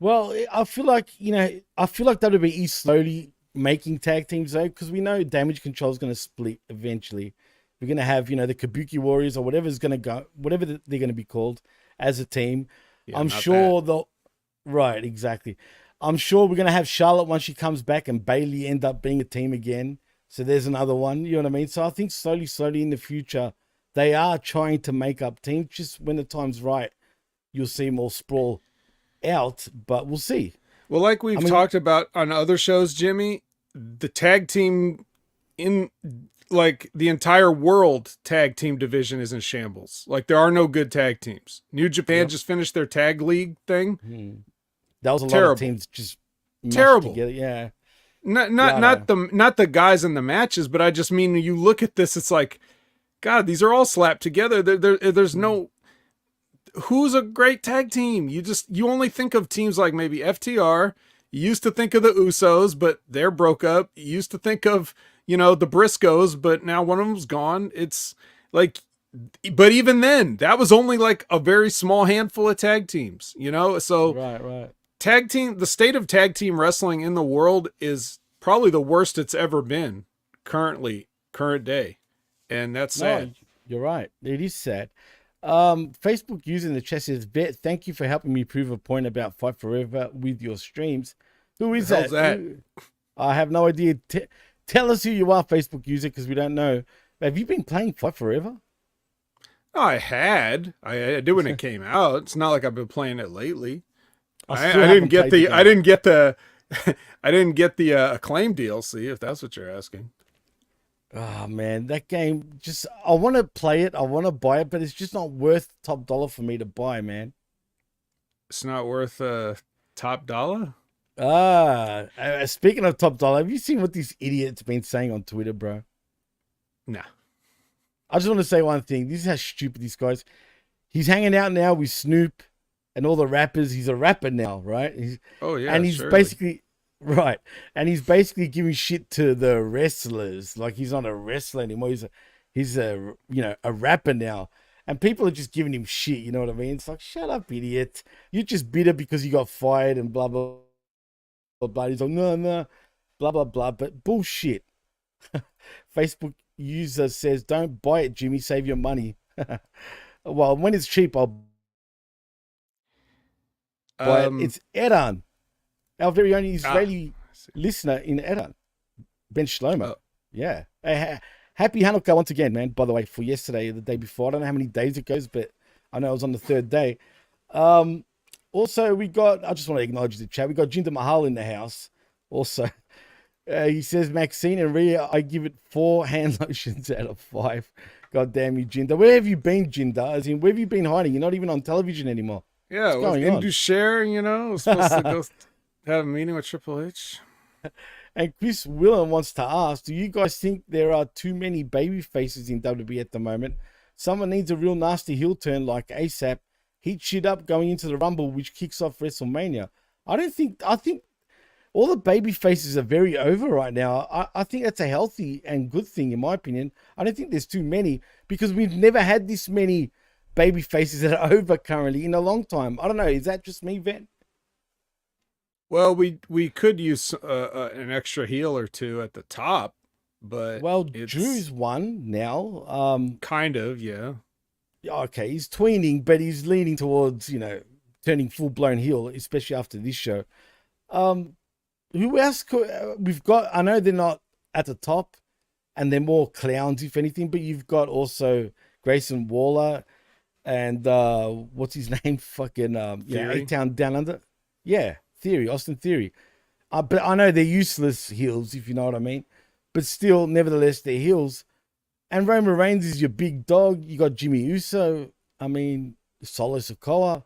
Well, I feel like WWE is slowly making tag teams though, because we know Damage Control is going to split eventually. We're going to have, the Kabuki Warriors or whatever they're going to be called as a team. Yeah, I'm sure right, exactly. I'm sure we're going to have Charlotte once she comes back and Bayley end up being a team again. So there's another one, you know what I mean? So I think slowly in the future, they are trying to make up teams. Just when the time's right, you'll see them all sprawl out, but we'll see. Well, like we've talked about on other shows, Jimmy, the tag team in like the entire world tag team division is in shambles. Like there are no good tag teams. New Japan just finished their tag league thing. That was a lot of teams just terrible together. Yeah. Not the guys in the matches, but I just mean when you look at this, it's like, God, these are all slapped together. There's no who's a great tag team. You only think of teams like maybe FTR. You used to think of the Usos, but they're broke up. You used to think of the Briscoes, but now one of them's gone. It's like, but even then, that was only like a very small handful of tag teams, So right. The state of tag team wrestling in the world is probably the worst it's ever been current day. And that's sad. No, you're right. It is sad. Facebook user in the chat says, "Vet, thank you for helping me prove a point about Fight Forever with your streams." Who is hell's that? I have no idea. Tell us who you are, Facebook user, because we don't know. Have you been playing Fight Forever? I did when it came out. It's not like I've been playing it lately. I still didn't haven't get played the the I didn't get the I didn't get the Acclaim DLC, if that's what you're asking. Oh man, that game just, I want to play it, I want to buy it, but it's just not worth top dollar for me to buy, man. It's not worth top dollar? Speaking of top dollar, have you seen what this idiot's been saying on Twitter, bro? Nah. I just want to say one thing. This is how stupid this guy's. He's hanging out now with Snoop and all the rappers. He's a rapper now, right? And he's surely. basically right. And he's basically giving shit to the wrestlers. Like he's not a wrestler anymore. He's a a rapper now. And people are just giving him shit. You know what I mean? It's like, shut up, idiot. You're just bitter because you got fired and blah blah blah blah. He's like, no, blah blah blah. But bullshit. Facebook user says, "Don't buy it, Jimmy. Save your money." Well, when it's cheap, I'll buy it. It's Edan, our very own Israeli listener in Edan, Ben Shlomo. Yeah. Happy Hanukkah once again, man. By the way, for yesterday, the day before. I don't know how many days it goes, but I know it was on the third day. Also, I just want to acknowledge the chat. We got Jinder Mahal in the house. Also, he says, Maxine and Rhea, I give it 4 hand lotions out of 5. God damn you, Jinder. Where have you been, Jinder? As in, where have you been hiding? You're not even on television anymore. Yeah, what's going on? Dushare, was supposed to go have a meeting with Triple H. And Chris Willen wants to ask, do you guys think there are too many baby faces in WWE at the moment? Someone needs a real nasty heel turn like ASAP. Heat shit up going into the Rumble, which kicks off WrestleMania. I think all the baby faces are very over right now. I think that's a healthy and good thing, in my opinion. I don't think there's too many because we've never had this many baby faces that are over currently in a long time. I don't know. Is that just me, Vet? Well, we could use an extra heel or two at the top, but Drew's one now. Kind of, yeah. Okay, he's tweening, but he's leaning towards turning full blown heel, especially after this show. Who else we've got? I know they're not at the top, and they're more clowns, if anything. But you've got also Grayson Waller, and what's his name? Fucking A-Town Down Under. Yeah, Austin Theory. But I know they're useless heels, if you know what I mean. But still, nevertheless, they're heels. And Roman Reigns is your big dog. You got Jimmy Uso. I mean, Solo Sikoa.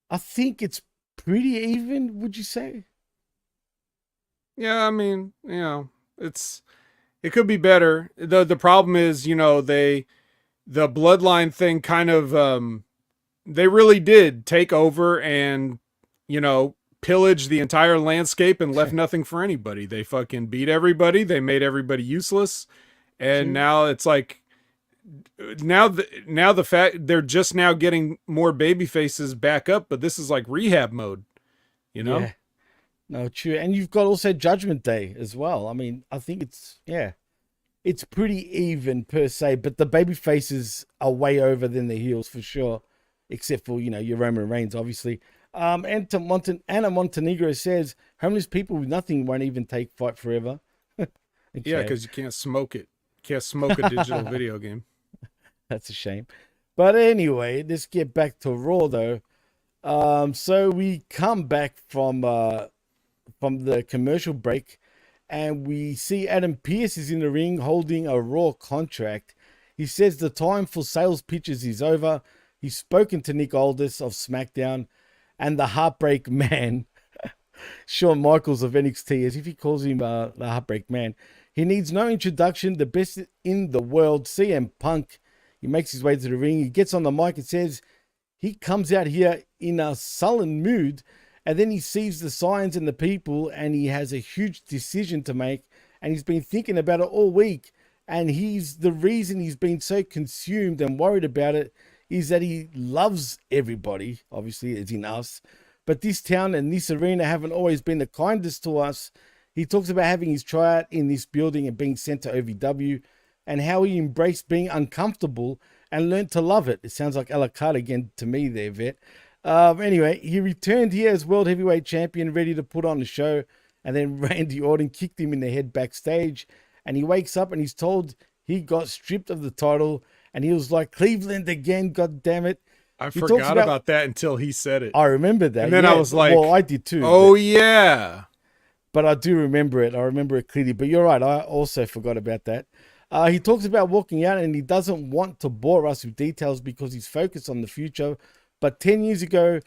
I think it's pretty even, would you say? Yeah, I mean, it could be better. The problem is, the bloodline thing kind of, they really did take over and, pillage the entire landscape and left nothing for anybody. They fucking beat everybody. They made everybody useless. And now it's like, now the fact they're just now getting more baby faces back up, but this is like rehab mode, Yeah. No, true. And you've got also Judgment Day as well. I mean, I think it's pretty even per se, but the baby faces are way over than the heels for sure, except for, your Roman Reigns, obviously. Anna Montenegro says, homeless people with nothing won't even take Fight Forever. Okay. Yeah, because you can't smoke it. You can't smoke a digital video game. That's a shame. But anyway, let's get back to Raw, though. So we come back from the commercial break, and we see Adam Pearce is in the ring holding a Raw contract. He says the time for sales pitches is over. He's spoken to Nick Aldis of SmackDown and the Heartbreak Man, Shawn Michaels of NXT, as if he calls him the Heartbreak Man. He needs no introduction. The best in the world, CM Punk. He makes his way to the ring. He gets on the mic and says he comes out here in a sullen mood, and then he sees the signs and the people, and he has a huge decision to make, and he's been thinking about it all week. And the reason he's been so consumed and worried about it is that he loves everybody, obviously, as in us. But this town and this arena haven't always been the kindest to us. He talks about having his tryout in this building and being sent to OVW, and how he embraced being uncomfortable and learned to love it. It sounds like a la carte again to me there, Vet. Anyway, he returned here as World Heavyweight Champion, ready to put on the show, and then Randy Orton kicked him in the head backstage, and he wakes up and he's told he got stripped of the title, and he was like, Cleveland again, god damn it. I forgot about that until he said it. I remember that. And then I was like, well, I did too. Oh, yeah. But I do remember it. I remember it clearly. But you're right. I also forgot about that. He talks about walking out, and he doesn't want to bore us with details because he's focused on the future. But 10 years ago,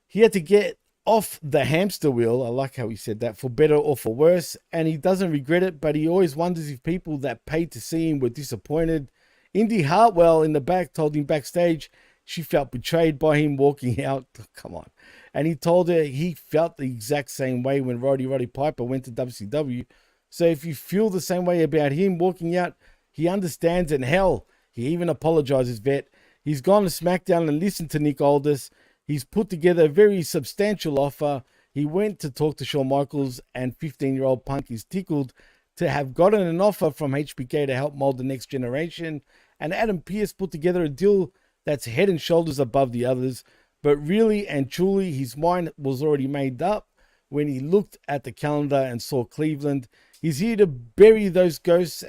he had to get off the hamster wheel. I like how he said that, for better or for worse. And he doesn't regret it, but he always wonders if people that paid to see him were disappointed. Indy Hartwell in the back told him backstage she felt betrayed by him walking out. Come on. And he told her he felt the exact same way when Roddy Piper went to WCW. So if you feel the same way about him walking out, he understands, and hell, he even apologizes, Vet. He's gone to SmackDown and listened to Nick Aldis. He's put together a very substantial offer. He went to talk to Shawn Michaels, and 15-year-old Punk is tickled to have gotten an offer from HBK to help mold the next generation. And Adam Pearce put together a deal that's head and shoulders above the others. But really and truly, his mind was already made up when he looked at the calendar and saw Cleveland. He's here to bury those ghosts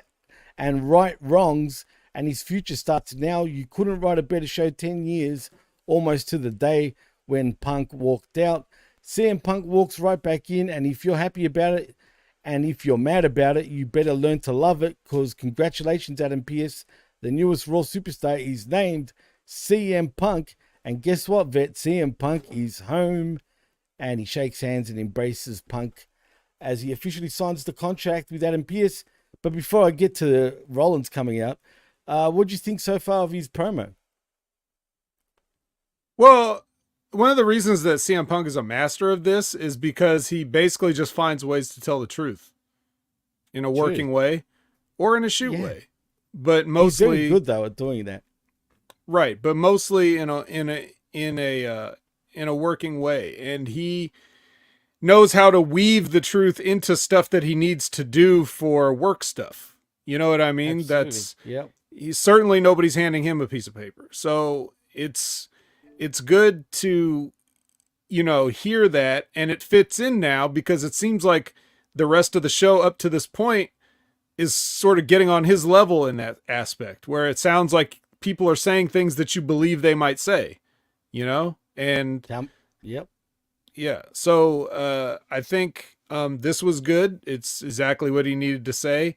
and right wrongs, and his future starts now. You couldn't write a better show. 10 years, almost to the day when Punk walked out. CM Punk walks right back in, and if you're happy about it, and if you're mad about it, you better learn to love it, because congratulations, Adam Pearce. The newest Raw superstar is named CM Punk. And guess what, Vet? CM Punk is home, and he shakes hands and embraces Punk as he officially signs the contract with Adam Pearce. But before I get to Rollins coming out, what do you think so far of his promo? Well, one of the reasons that CM Punk is a master of this is because he basically just finds ways to tell the truth in a working way or in a shoot way. But mostly, he's very good though at doing that. Right, but mostly in a working way, and he knows how to weave the truth into stuff that he needs to do for work stuff. You know what I mean? Absolutely. He's certainly, nobody's handing him a piece of paper, so it's good to hear that, and it fits in now because it seems like the rest of the show up to this point is sort of getting on his level in that aspect, where it sounds like people are saying things that you believe they might say, and yeah. So I think this was good. It's exactly what he needed to say.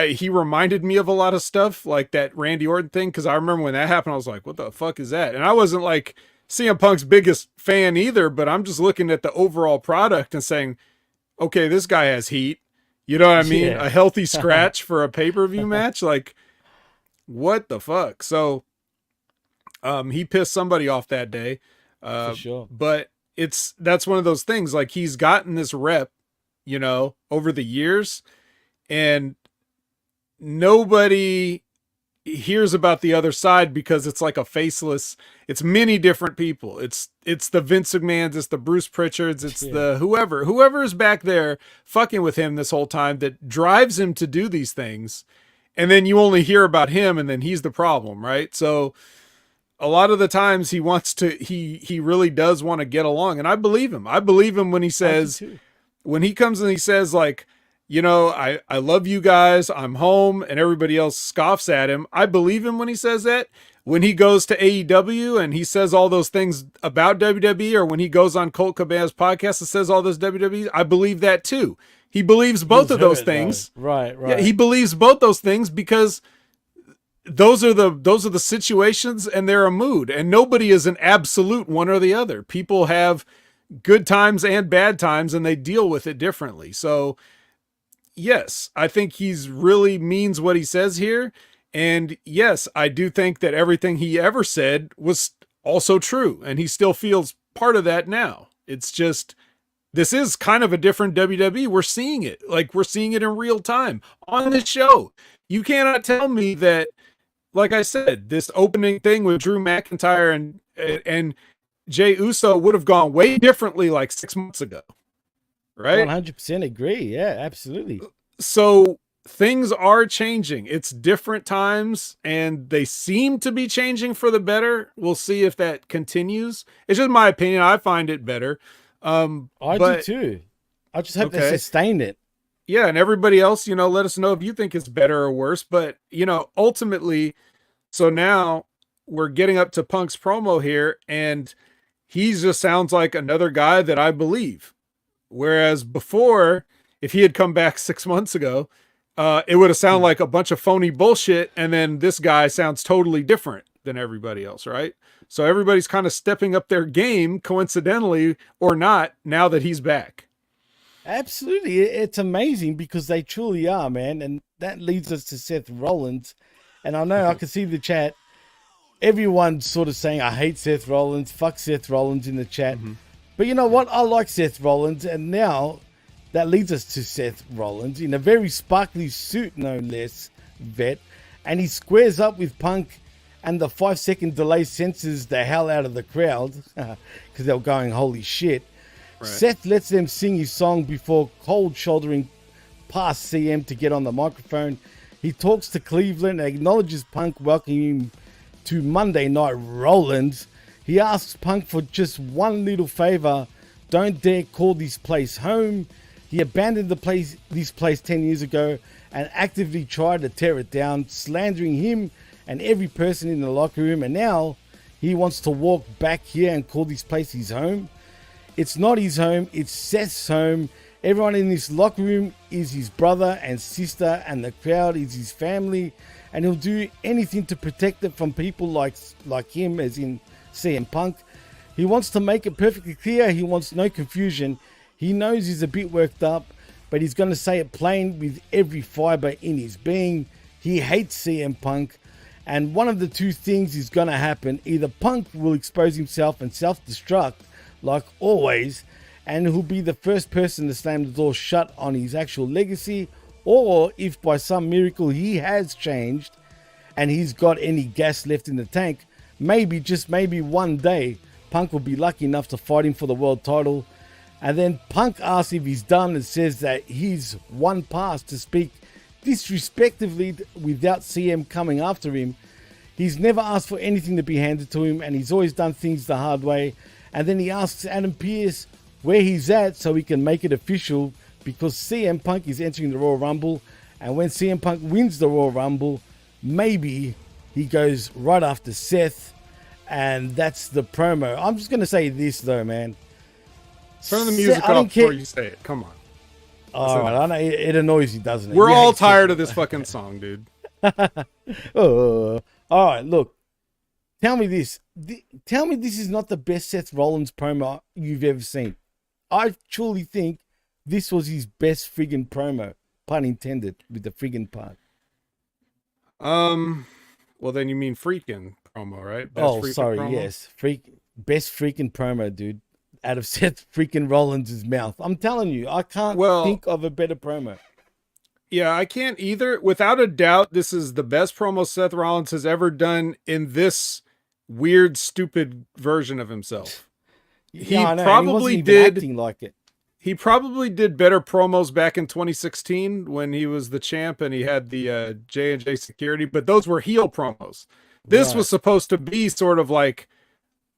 He reminded me of a lot of stuff like that Randy Orton thing, because I remember when that happened, I was like, what the fuck is that? And I wasn't like CM Punk's biggest fan either, but I'm just looking at the overall product and saying, okay, this guy has heat. You know what I mean? Yeah. A healthy scratch for a pay-per-view match? Like, what the fuck? So he pissed somebody off that day. For sure. But that's one of those things, like, he's gotten this rep, over the years, and nobody hears about the other side because it's like a faceless, it's many different people. It's the Vince McMahons, it's the Bruce Pritchards, it's the whoever is back there fucking with him this whole time that drives him to do these things. And then you only hear about him, and then he's the problem, right? So a lot of the times he really does want to get along. And I believe him. I believe him when he says, when he comes and he says, like, I love you guys, I'm home, and everybody else scoffs at him. I believe him when he says that. When he goes to AEW and he says all those things about WWE, or when he goes on Colt Cabana's podcast and says all this WWE, I believe that too. He believes both of those things. Though. Right. Yeah, he believes both those things because those are the situations, and they're a mood, and nobody is an absolute one or the other. People have good times and bad times, and they deal with it differently. So yes, I think he's really means what he says here. And yes, I do think that everything he ever said was also true, and he still feels part of that now. It's just, this is kind of a different WWE. We're seeing it. Like, we're seeing it in real time on this show. You cannot tell me that, like I said, this opening thing with Drew McIntyre and Jey Uso would have gone way differently like 6 months ago. Right? 100% agree. Yeah, absolutely. So things are changing. It's different times, and they seem to be changing for the better. We'll see if that continues. It's just my opinion. I find it better. I do too. I just hope they sustain it. Yeah, and everybody else, let us know if you think it's better or worse. But, ultimately, so now we're getting up to Punk's promo here, and he just sounds like another guy that I believe. Whereas before, if he had come back 6 months ago, it would have sounded like a bunch of phony bullshit, and then this guy sounds totally different than everybody else, right? So everybody's kind of stepping up their game, coincidentally or not, now that he's back. Absolutely. It's amazing because they truly are, man. And that leads us to Seth Rollins. And I know I can see the chat. Everyone's sort of saying, I hate Seth Rollins. Fuck Seth Rollins in the chat. Mm-hmm. But you know what? I like Seth Rollins. And now that leads us to Seth Rollins in a very sparkly suit, no less, vet. And he squares up with Punk. And the 5-second delay censors the hell out of the crowd because they were going, holy shit. Right. Seth lets them sing his song before cold shouldering past CM to get on the microphone. He talks to Cleveland and acknowledges Punk welcoming him to Monday Night Rollins. He asks Punk for just one little favor. Don't dare call this place home. He abandoned this place 10 years ago and actively tried to tear it down, slandering him and every person in the locker room. And now he wants to walk back here and call this place his home. It's not his home, it's Seth's home. Everyone in this locker room is his brother and sister, and the crowd is his family. And he'll do anything to protect it from people like him, as in CM Punk. He wants to make it perfectly clear. He wants no confusion. He knows he's a bit worked up, but he's going to say it plain with every fiber in his being. He hates CM Punk. And one of the two things is going to happen. Either Punk will expose himself and self-destruct, like always, and he'll be the first person to slam the door shut on his actual legacy, or if by some miracle he has changed and he's got any gas left in the tank, maybe, just maybe one day, Punk will be lucky enough to fight him for the world title. And then Punk asks if he's done and says that he's one pass to speak disrespectively without CM coming after him. He's never asked for anything to be handed to him, and he's always done things the hard way. And then he asks Adam Pearce where he's at so he can make it official, because CM Punk is entering the Royal Rumble. And when CM Punk wins the Royal Rumble, maybe he goes right after Seth. And that's the promo. I'm just going to say this, though, man. Turn the music off before you say it. Come on. All right. I know it annoys you, doesn't it? We're all tired of this fucking song, dude. All right, look. Tell me this. Tell me this is not the best Seth Rollins promo you've ever seen. I truly think this was his best friggin' promo. Pun intended, with the friggin' part. Well, then you mean freaking promo, right? Best promo? Yes. Best freaking promo, dude. Out of Seth freaking Rollins' mouth. I'm telling you, I can't think of a better promo. Yeah, I can't either. Without a doubt, this is the best promo Seth Rollins has ever done in this weird, stupid version of himself. Yeah, probably did acting like it. He probably did better promos back in 2016 when he was the champ and he had the J&J security, but those were heel promos. This was supposed to be sort of like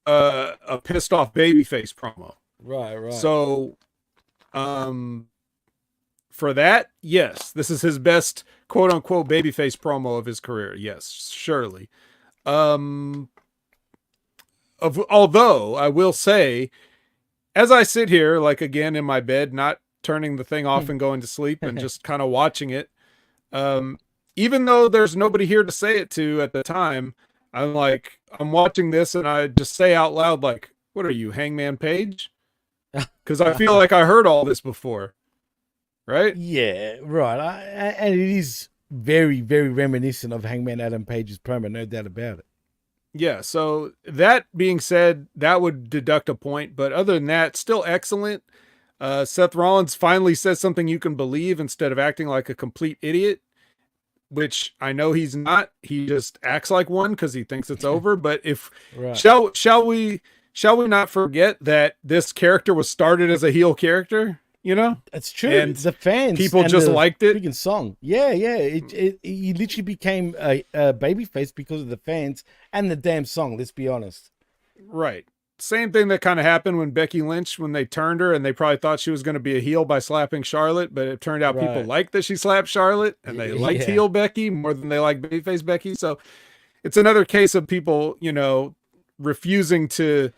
a pissed off babyface promo. Right. So, for that, yes, this is his best quote unquote babyface promo of his career. Yes, surely. Although I will say, as I sit here, like again in my bed, not turning the thing off and going to sleep and just kind of watching it, even though there's nobody here to say it to at the time, I'm watching this and I just say out loud, like, what are you, Hangman Page? Because I feel like I heard all this before. Right? Yeah, right. And it is very, very reminiscent of Hangman Adam Page's promo, no doubt about it. Yeah, so that being said, that would deduct a point. But other than that, still excellent. Seth Rollins finally says something you can believe instead of acting like a complete idiot, which I know he's not. He just acts like one because he thinks it's over. But shall we not forget that this character was started as a heel character? you know? It's true. And the fans, people and just the liked it. Freaking song. Yeah. He literally became a babyface because of the fans and the damn song. Let's be honest. Right. Same thing that kind of happened when Becky Lynch, when they turned her and they probably thought she was going to be a heel by slapping Charlotte, but it turned out people liked that she slapped Charlotte and they liked heel Becky more than they liked babyface Becky. So it's another case of people, you know, refusing to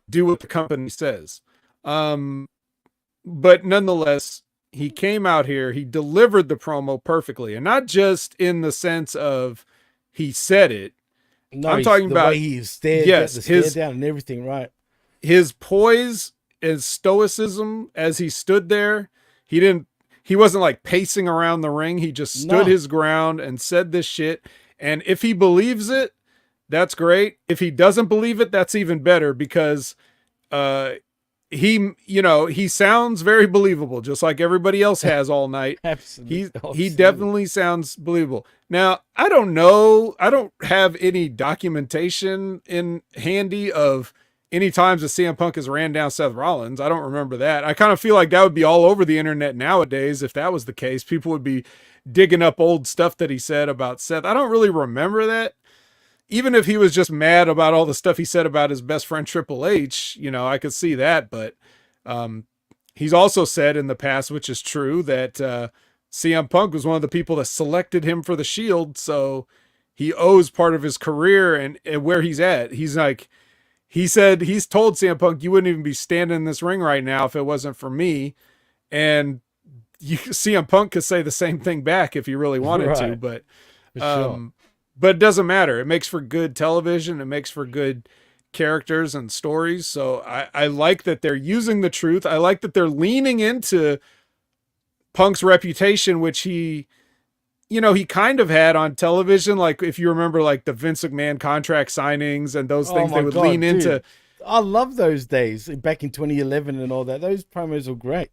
do what the company says. But nonetheless, he came out here, he delivered the promo perfectly, and not just in the sense of he said it. No, I'm talking about way he stared, the stare down and everything, right? His poise and stoicism as he stood there. He wasn't like pacing around the ring. He just stood his ground and said this shit. And if he believes it, that's great. If he doesn't believe it, that's even better, because he sounds very believable, just like everybody else has all night. Absolutely. He definitely sounds believable. Now, I don't know. I don't have any documentation in handy of any times that CM Punk has ran down Seth Rollins. I don't remember that. I kind of feel like that would be all over the internet nowadays. If that was the case, people would be digging up old stuff that he said about Seth. I don't really remember that. Even if he was just mad about all the stuff he said about his best friend Triple H, you know, I could see that. But he's also said in the past, which is true, that CM Punk was one of the people that selected him for the Shield. So he owes part of his career and where he's at. He's like, he said, he's told CM Punk, you wouldn't even be standing in this ring right now if it wasn't for me. And CM Punk could say the same thing back if he really wanted to, but it doesn't matter. It makes for good television. It makes for good characters and stories. So I like that they're using the truth. I like that they're leaning into Punk's reputation, which he kind of had on television. Like, if you remember, like the Vince McMahon contract signings and those things, they would lean into. I love those days back in 2011 and all that. Those promos were great.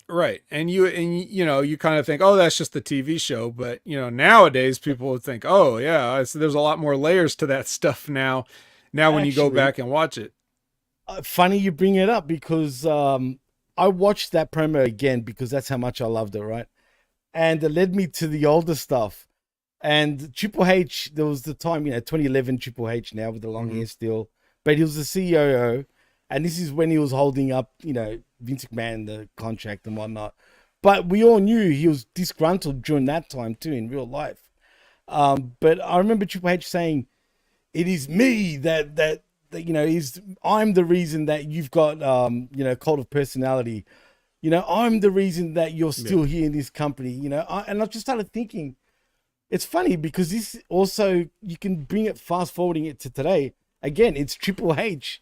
Right. And you kind of think, oh, that's just the TV show. But, nowadays people would think, oh, yeah, there's a lot more layers to that stuff now when you go back and watch it. Funny you bring it up, because I watched that promo again because that's how much I loved it, right? And it led me to the older stuff. And Triple H, there was the time, 2011 Triple H now with the long hair still, but he was the COO. And this is when he was holding up, Vince McMahon, the contract and whatnot. But we all knew he was disgruntled during that time too, in real life. But I remember Triple H saying, it is me that I'm the reason that you've got, cult of personality. I'm the reason that you're still here in this company, and I just started thinking, it's funny because this also, you can bring it, fast forwarding it to today. Again, it's Triple H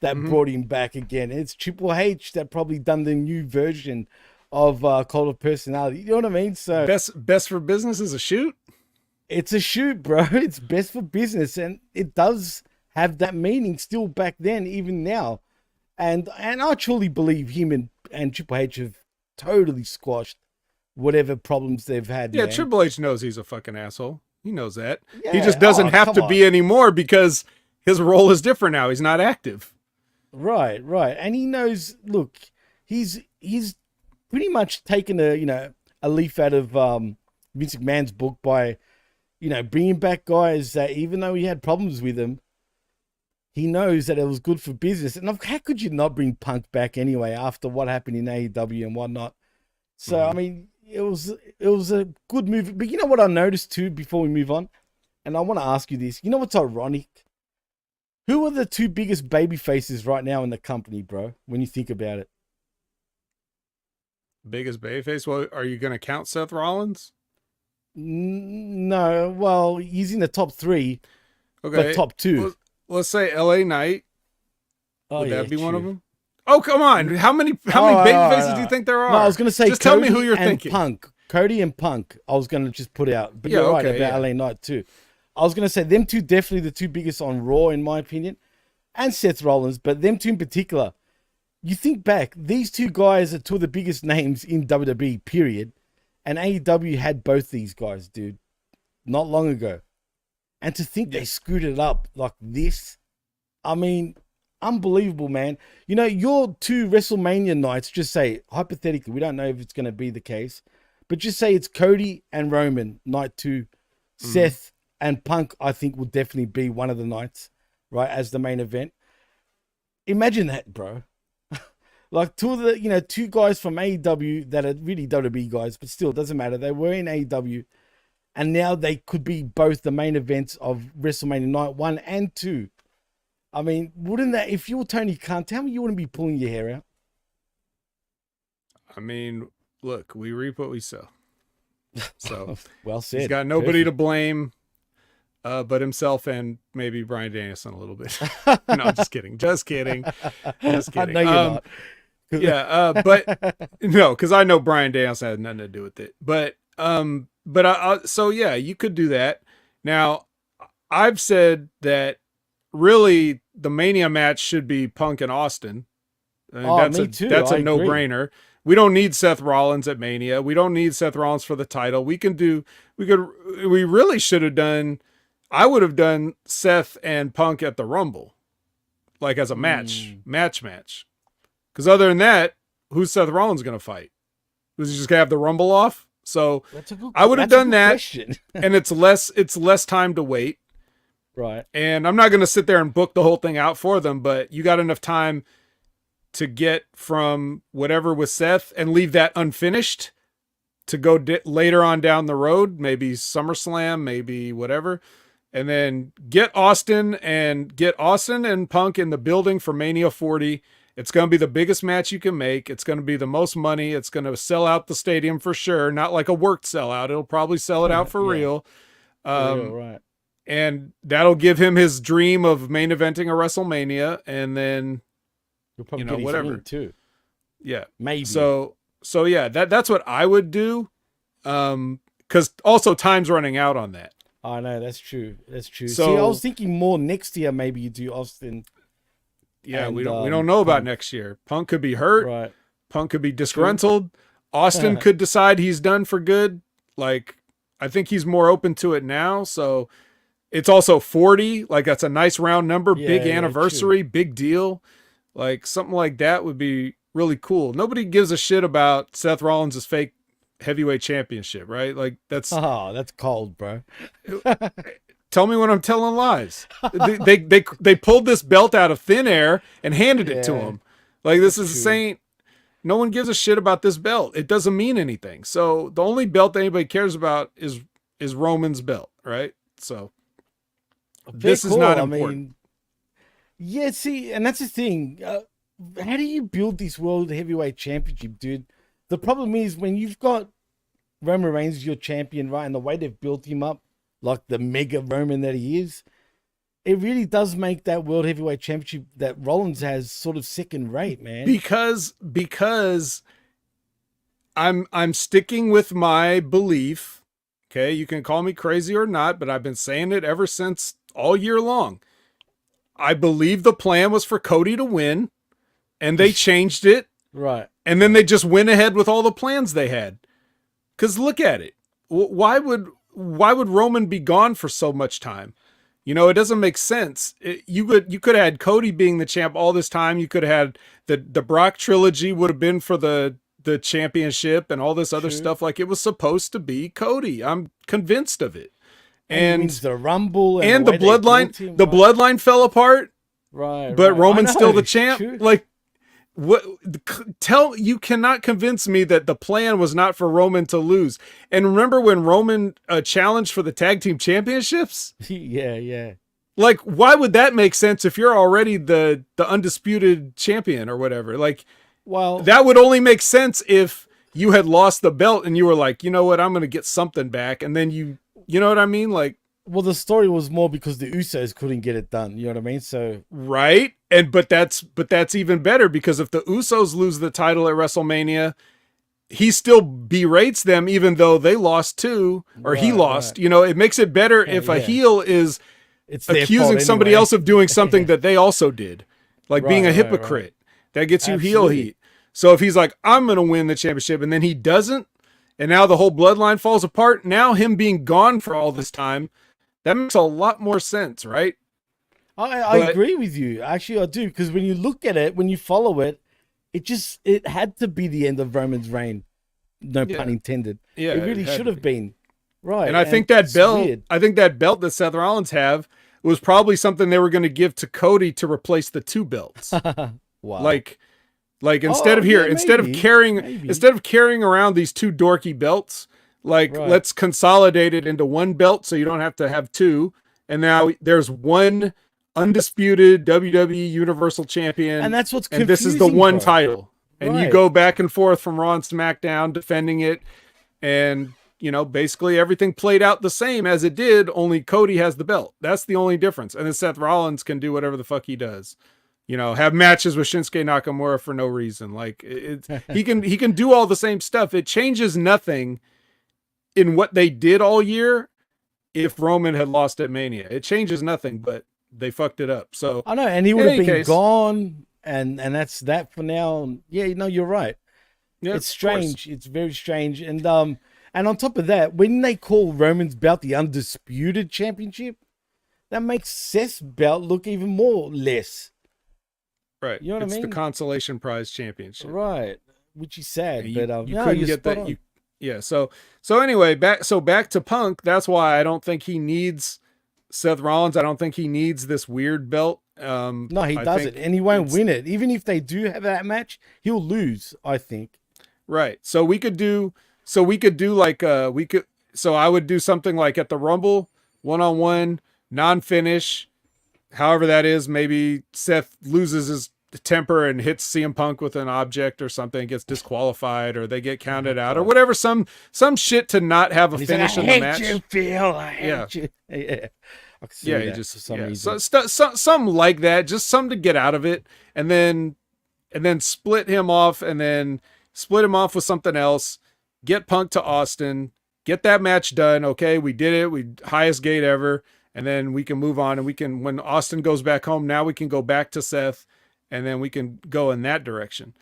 that brought him back again. It's Triple H that probably done the new version of Cult of Personality. You know what I mean? So best for business is a shoot. It's a shoot, bro. It's best for business, and it does have that meaning still back then, even now. And I truly believe him and Triple H have totally squashed whatever problems they've had. Yeah, man. Triple H knows he's a fucking asshole. He knows that. Yeah. He just doesn't have to be anymore because his role is different now. He's not active. Right. And he knows, look, he's pretty much taken a leaf out of Vince McMahon's book by, bringing back guys that, even though he had problems with them, he knows that it was good for business. And how could you not bring Punk back anyway after what happened in AEW and whatnot? So, I mean, it was a good move. But you know what I noticed too before we move on? And I want to ask you this. You know what's ironic? Who are the two biggest baby faces right now in the company, bro, when you think about it? Biggest babyface? Well, are you going to count Seth Rollins? No. Well, he's in the top 3. Okay. But top 2. Let's say LA Knight. Would that be true. One of them? Oh, come on. How many baby faces do you think there are? No, I was going to say just Cody tell me who you're and thinking. Punk. Cody and Punk, I was going to just put out. But you're right about LA Knight too. I was going to say them two, definitely the two biggest on Raw, in my opinion. And Seth Rollins, but them two in particular. You think back, these two guys are two of the biggest names in WWE, period. And AEW had both these guys, dude, not long ago. And to think they screwed it up like this, I mean, unbelievable, man. You know, your 2 WrestleMania nights, just say, hypothetically, we don't know if it's going to be the case, but just say it's Cody and Roman, night 2. Seth and Punk, I think, will definitely be one of the nights, right, as the main event. Imagine that, bro. Like, 2 guys from AEW that are really WWE guys, but still, it doesn't matter. They were in AEW, and now they could be both the main events of WrestleMania night 1 and 2. I mean, wouldn't that, if you were Tony Khan, tell me you wouldn't be pulling your hair out. I mean, look, we reap what we sow. So, well said. He's got nobody to blame but himself and maybe Bryan Danielson a little bit. No, just kidding. Just kidding. Just kidding. I know you're not. Yeah, but no, because I know Bryan Danielson had nothing to do with it. But so yeah, you could do that. Now, I've said that really the Mania match should be Punk and Austin. I mean, that's a no-brainer. We don't need Seth Rollins at Mania. We don't need Seth Rollins for the title. We really should have done, I would have done Seth and Punk at the Rumble, like as a match. Because other than that, who's Seth Rollins going to fight? Was he just going to have the Rumble off? So I would have done that. And it's less time to wait. Right. And I'm not going to sit there and book the whole thing out for them, but you got enough time to get from whatever with Seth and leave that unfinished to go later on down the road, maybe SummerSlam, maybe whatever. And then get Austin and Punk in the building for Mania 40. It's going to be the biggest match you can make. It's going to be the most money. It's going to sell out the stadium for sure. Not like a worked sellout. It'll probably sell it out for real. Right. And that'll give him his dream of main eventing a WrestleMania. And then, you'll probably get whatever too. Yeah. Maybe. So yeah, that's what I would do. Cause also time's running out on that. I know, that's true. So, see, I was thinking more next year, maybe you do Austin. Yeah, we don't know about next year. Punk could be hurt. Right. Punk could be disgruntled. Austin could decide he's done for good. Like, I think he's more open to it now. So it's also 40. Like, that's a nice round number. Big anniversary, big deal. Like, something like that would be really cool. Nobody gives a shit about Seth Rollins' fake heavyweight championship, right? Like, that's cold, bro. Tell me when I'm telling lies. They pulled this belt out of thin air and handed it to him. Like, this is saying no one gives a shit about this belt. It doesn't mean anything. So the only belt that anybody cares about is Roman's belt, right? So this is not important. Yeah, see, and that's the thing. How do you build this World Heavyweight Championship, dude? The problem is when you've got Roman Reigns as your champion, right, and the way they've built him up, like the mega Roman that he is, it really does make that World Heavyweight Championship that Rollins has sort of second rate, man. Because I'm sticking with my belief. Okay, you can call me crazy or not, but I've been saying it ever since all year long. I believe the plan was for Cody to win, and they changed it. Right. And then they just went ahead with all the plans they had. Because look at it. Why would Roman be gone for so much time? You know, it doesn't make sense. You could have had Cody being the champ all this time. You could have had the Brock trilogy would have been for the championship and all this other stuff. Like, it was supposed to be Cody. I'm convinced of it. And the Rumble and the bloodline, bloodline fell apart. Right. But Roman's still the champ. True. Like, what? You cannot convince me that the plan was not for Roman to lose. And remember when Roman challenged for the tag team championships? Yeah. Like, why would that make sense if you're already the undisputed champion or whatever? Like, well, that would only make sense if you had lost the belt and you were like, you know what, I'm going to get something back. And then you know what I mean? Like, well, the story was more because the Usos couldn't get it done. You know what I mean? So right. But that's even better, because if the Usos lose the title at WrestleMania, he still berates them even though they lost too, or he lost. Right. You know, it makes it better if a heel is accusing somebody else of doing something that they also did, like being a hypocrite. That gets you heel heat. So if he's like, I'm going to win the championship, and then he doesn't, and now the whole bloodline falls apart, now him being gone for all this time, that makes a lot more sense, right? I agree with you. Actually, I do, because when you look at it, when you follow it, it had to be the end of Roman's reign. No pun intended. Yeah, it really should have been. Right. And I think that belt, weird. that Seth Rollins have was probably something they were going to give to Cody to replace the 2 belts. Wow. Like instead of carrying around these 2 dorky belts, let's consolidate it into 1 belt so you don't have to have 2. And now there's 1 undisputed WWE Universal Champion. And that's what's confusing. And this is the one title. And you go back and forth from Raw and SmackDown defending it. And, basically everything played out the same as it did, only Cody has the belt. That's the only difference. And then Seth Rollins can do whatever the fuck he does. Have matches with Shinsuke Nakamura for no reason. Like he can do all the same stuff. It changes nothing in what they did all year. If Roman had lost at Mania, it changes nothing, but they fucked it up. So I know, and he would have been gone, and that's that for now. Yeah, you're right. Yeah, it's strange. It's very strange, and on top of that, when they call Roman's belt the Undisputed Championship, that makes Seth's belt look even more less. Right. You know what I mean? It's the consolation prize championship. Right. Which is sad, but you couldn't get that. Yeah. So anyway, back to Punk. That's why I don't think he needs Seth Rollins. I don't think he needs this weird belt. No, he doesn't, and he won't win it. Even if they do have that match, he'll lose, I think. Right. So I would do something like at the Rumble, 1-on-1, non-finish. However that is, maybe Seth loses his temper and hits CM Punk with an object or something, gets disqualified, or they get counted out, or whatever. Some shit to not have a finish in the match. You, Phil. I hate you. Yeah. Something like that, just something to get out of it, and then split him off, and then split him off with something else. Get Punk to Austin, get that match done. Okay, we did it. We highest gate ever. And then we can move on, and when Austin goes back home, now we can go back to Seth, and then we can go in that direction.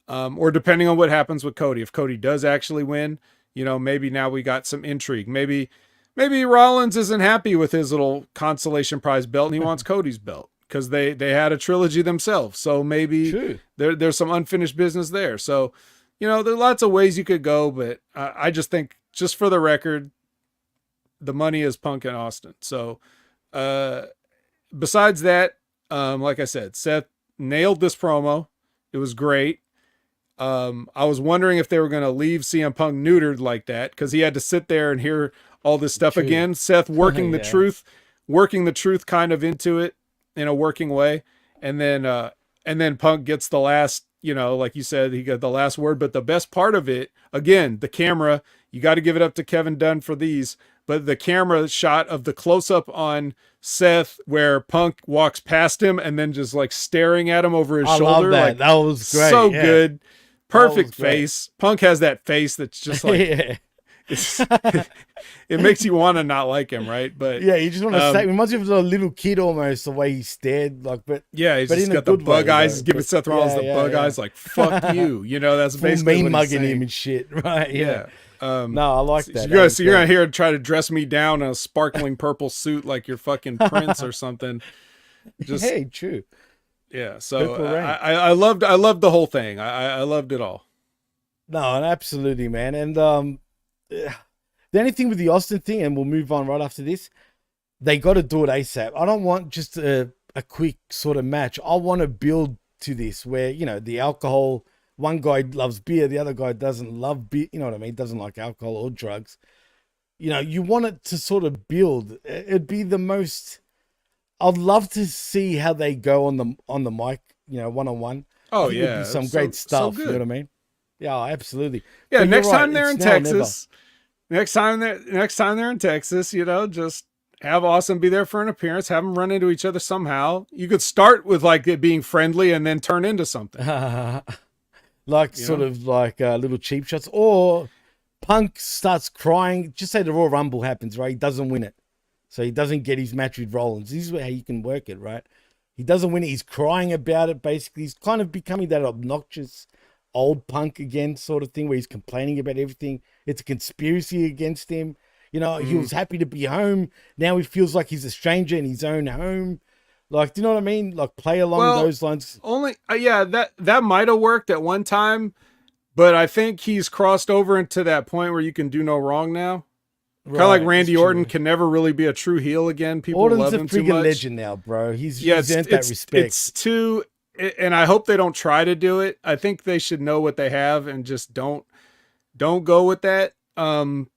Or depending on what happens with Cody, if Cody does actually win, maybe now we got some intrigue. Maybe Rollins isn't happy with his little consolation prize belt, and he wants Cody's belt because they had a trilogy themselves. So maybe there's some unfinished business there. So, there are lots of ways you could go, but I just think, just for the record, the money is Punk and Austin. So, besides that, like I said, Seth nailed this promo. It was great. I was wondering if they were going to leave CM Punk neutered like that, because he had to sit there and hear all this stuff again. Seth working the truth kind of into it in a working way. And then Punk gets the last, like you said, he got the last word. But the best part of it, again, the camera, you got to give it up to Kevin Dunn for these. But the camera shot of the close-up on Seth where Punk walks past him and then just like staring at him over his shoulder. Love that. That was great. So good. Perfect face. Punk has that face that's just like, it makes you want to not like him, right? But yeah, you just want to say, it reminds you of a little kid almost, the way he stared. But he's just got the bug eyes. He's giving Seth Rollins the bug eyes, like, fuck you. That's basically mean what mugging he's him and shit, right? Yeah. No, I like that. So you're gonna hear try to dress me down in a sparkling purple suit like you're fucking Prince or something. Hey, true. Yeah. So I loved the whole thing. I loved it all. No, absolutely, man. And the only thing with the Austin thing, and we'll move on right after this, they got to do it ASAP. I don't want just a quick sort of match. I want to build to this where, the alcohol, one guy loves beer, the other guy doesn't love beer, you know what I mean? Doesn't like alcohol or drugs. You want it to sort of build. It'd be the most, I'd love to see how they go on the mic, one-on-one. Oh, it'd be some great stuff, you know what I mean? Yeah, absolutely. Yeah, but next time they're in Texas, next time they're in Texas, just have Austin be there for an appearance, have them run into each other somehow. You could start with like it being friendly and then turn into something. Sort of like little cheap shots, or Punk starts crying. Just say the Royal Rumble happens, right? He doesn't win it. So he doesn't get his match with Rollins. This is how you can work it, right? He doesn't win it. He's crying about it, basically. He's kind of becoming that obnoxious old Punk again sort of thing where he's complaining about everything. It's a conspiracy against him. He was happy to be home. Now he feels like he's a stranger in his own home. Like, do you know what I mean? Like, play along those lines. Only, yeah, that might have worked at one time, but I think he's crossed over into that point where you can do no wrong now. Kind of like Randy Orton can never really be a true heel again. People love him too much. Orton's a freaking legend now, bro. He's earned that respect. It's too, and I hope they don't try to do it. I think they should know what they have and just don't go with that. And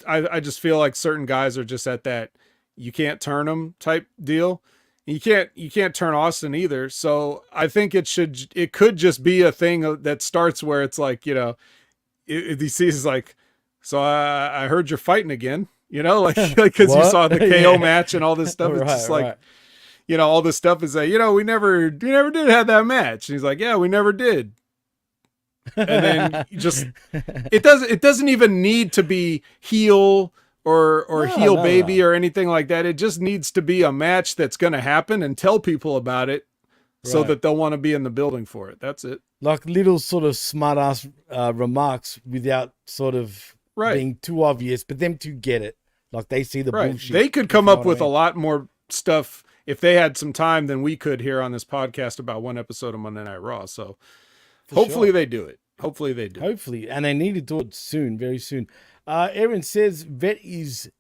I just feel like certain guys are just at that you can't turn them type deal. You can't turn Austin either. So I think it could just be a thing that starts where it's like, you know, DC is like, so I heard you're fighting again, you know, like because you saw the KO match and all this stuff. It's just like, you know, all this stuff is like, you know, we never did have that match. And he's like, yeah, we never did. And then it doesn't even need to be heel or heel baby or anything like that. It just needs to be a match that's going to happen and tell people about it so that they'll want to be in the building for it. That's it. Like little sort of smart ass remarks without sort of being too obvious, but them to get it. Like they see the bullshit. They could come up with a lot more stuff if they had some time than we could here on this podcast about one episode of Monday Night Raw. So hopefully they do it. Hopefully they do. Hopefully. And they need to do it soon, very soon. Aaron says Vet is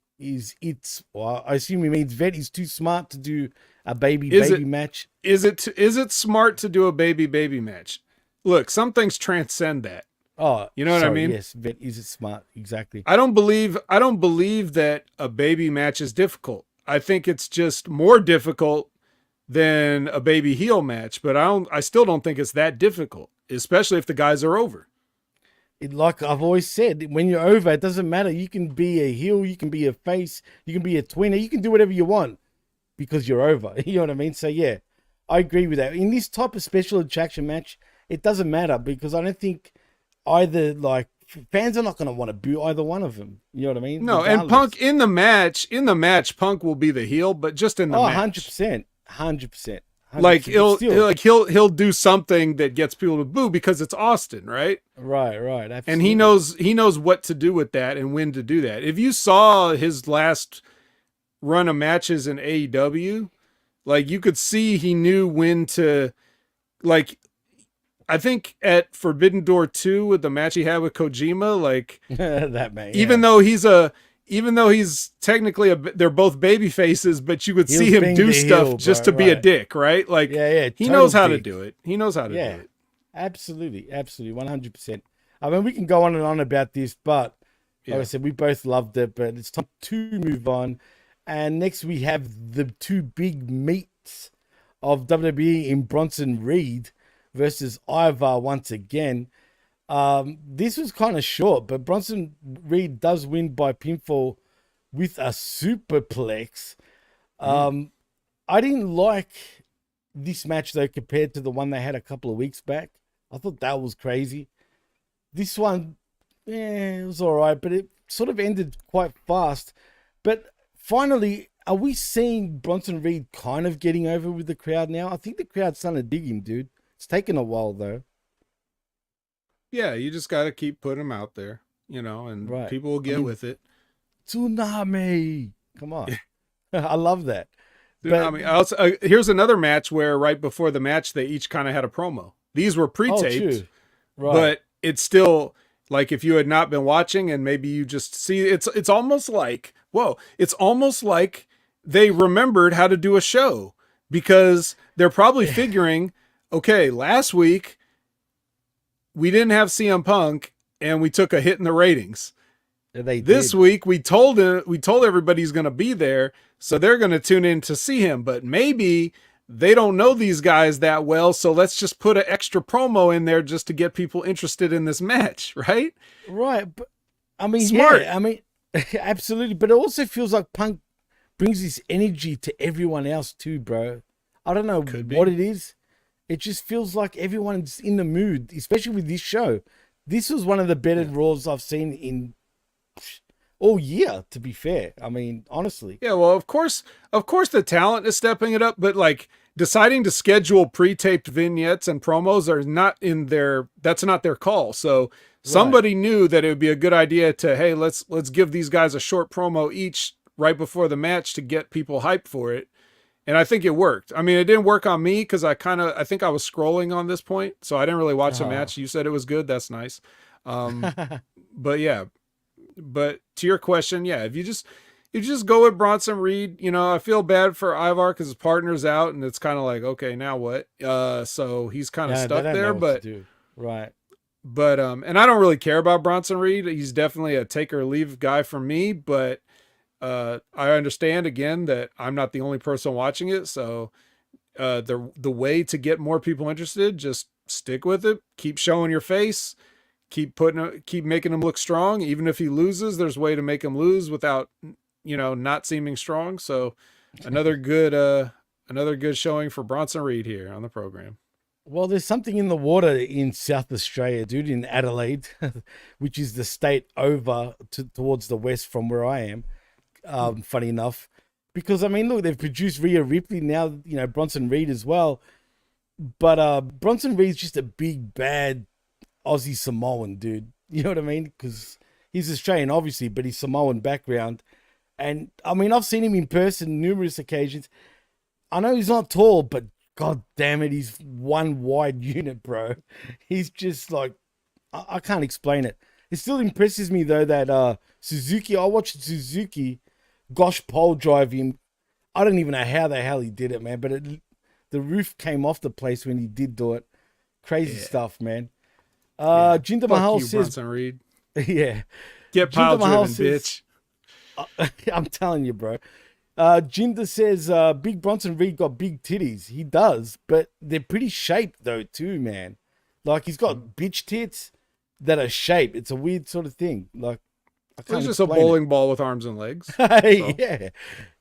well, I assume he means Vet is too smart to do a baby match. Is it smart to do a baby match? Look, some things transcend that. Oh, you know what I mean? Yes, Vet is it smart, exactly. I don't believe that a baby match is difficult. I think it's just more difficult than a baby heel match, but I still don't think it's that difficult, especially if the guys are over. Like I've always said, when you're over, it doesn't matter. You can be a heel, you can be a face, you can be a tweener, you can do whatever you want because you're over. You know what I mean? So yeah, I agree with that. In this type of special attraction match, it doesn't matter because I don't think either, like, fans are not going to want to boo either one of them. You know what I mean? No, regardless. And Punk in the match, Punk will be the heel, but just in the match. 100%. Like he'll do something that gets people to boo because it's Austin, right? Right. Absolutely. And he knows what to do with that and when to do that. If you saw his last run of matches in AEW, like you could see he knew when to, like, I think at Forbidden Door 2 with the match he had with Kojima, like that man, even though he's technically they're both baby faces, but you would see him do stuff just to be a dick, right? Like, he knows how to do it. He knows how to do it. Absolutely, 100%. I mean, we can go on and on about this, but like I said, we both loved it, but it's time to move on. And next we have the two big meets of WWE in Bronson Reed versus Ivar once again. This was kind of short, but Bronson Reed does win by pinfall with a superplex. I didn't like this match though compared to the one they had a couple of weeks back. I thought that was crazy. This one, it was all right, but it sort of ended quite fast. But finally, are we seeing Bronson Reed kind of getting over with the crowd now? I think the crowd's starting to dig him, dude. It's taken a while though. Yeah, you just got to keep putting them out there, you know, and people will get with it. Tsunami. Come on. I love that. Tsunami. Here's another match where right before the match, they each kind of had a promo. These were pre-taped, but it's still like if you had not been watching and maybe you just see it's almost like, it's almost like they remembered how to do a show because they're probably figuring, okay, last week, we didn't have CM Punk and we took a hit in the ratings. This week we told everybody he's going to be there, so they're going to tune in to see him, but maybe they don't know these guys that well, so let's just put an extra promo in there just to get people interested in this match, right? Right, but I mean, smart. Yeah, I mean, absolutely, but it also feels like Punk brings this energy to everyone else too, bro. I don't know what it is. It just feels like everyone's in the mood, especially with this show. This was one of the better Raws I've seen in all year, to be fair. I mean, honestly. Yeah, well, of course the talent is stepping it up, but like deciding to schedule pre-taped vignettes and promos are not that's not their call. So somebody knew that it would be a good idea to, hey, let's give these guys a short promo each right before the match to get people hyped for it. And I think it worked. I mean, it didn't work on me because I think I was scrolling on this point, so I didn't really watch the match. You said it was good. That's nice. But yeah, but to your question, yeah, if you just go with Bronson Reed, I feel bad for Ivar because his partner's out, and it's kind of like, okay, now what? So he's kind of stuck there, but right. But and I don't really care about Bronson Reed. He's definitely a take or leave guy for me, but I understand again that I'm not the only person watching it. So the way to get more people interested, just stick with it. Keep showing your face. Keep making him look strong. Even if he loses, there's a way to make him lose without, not seeming strong. So another good showing for Bronson Reed here on the program. Well, there's something in the water in South Australia, dude, in Adelaide, which is the state over towards the west from where I am. Funny enough, because I mean, look, they've produced Rhea Ripley now, Bronson Reed as well. But Bronson Reed's just a big, bad Aussie Samoan dude. You know what I mean? Because he's Australian, obviously, but he's Samoan background. And I mean, I've seen him in person numerous occasions. I know he's not tall, but God damn it, he's one wide unit, bro. He's just like, I can't explain it. It still impresses me, though, that Suzuki, I watched Suzuki gosh pole drive him. I don't even know how the hell he did it, man, but the roof came off the place when he did do it. Crazy stuff, man. Jinder Mahal says, Bronson Reed. Yeah. Get pile driven, bitch. I'm telling you, bro. Jinder says, Big Bronson Reed got big titties. He does, but they're pretty shaped though too, man. Like he's got bitch tits that are shaped. It's a weird sort of thing. Like he's just a bowling ball with arms and legs. Hey, yeah.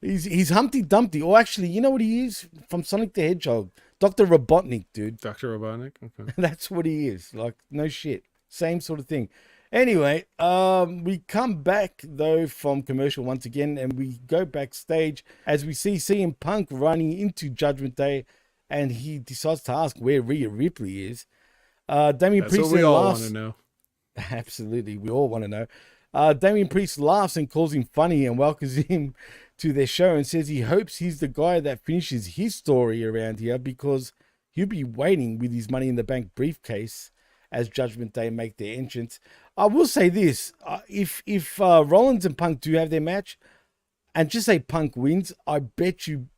He's Humpty Dumpty. Or actually, you know what he is? From Sonic the Hedgehog. Dr. Robotnik, dude. Dr. Robotnik? Okay. That's what he is. Like, no shit. Same sort of thing. Anyway, we come back, though, from commercial once again, and we go backstage as we see CM Punk running into Judgment Day, and he decides to ask where Rhea Ripley is. Damian That's Priest what we all laughs. want to know. Absolutely. We all want to know. Damian Priest laughs and calls him funny and welcomes him to their show and says he hopes he's the guy that finishes his story around here because he'll be waiting with his Money in the Bank briefcase as Judgment Day make their entrance. I will say this, if Rollins and Punk do have their match, and just say Punk wins, I bet you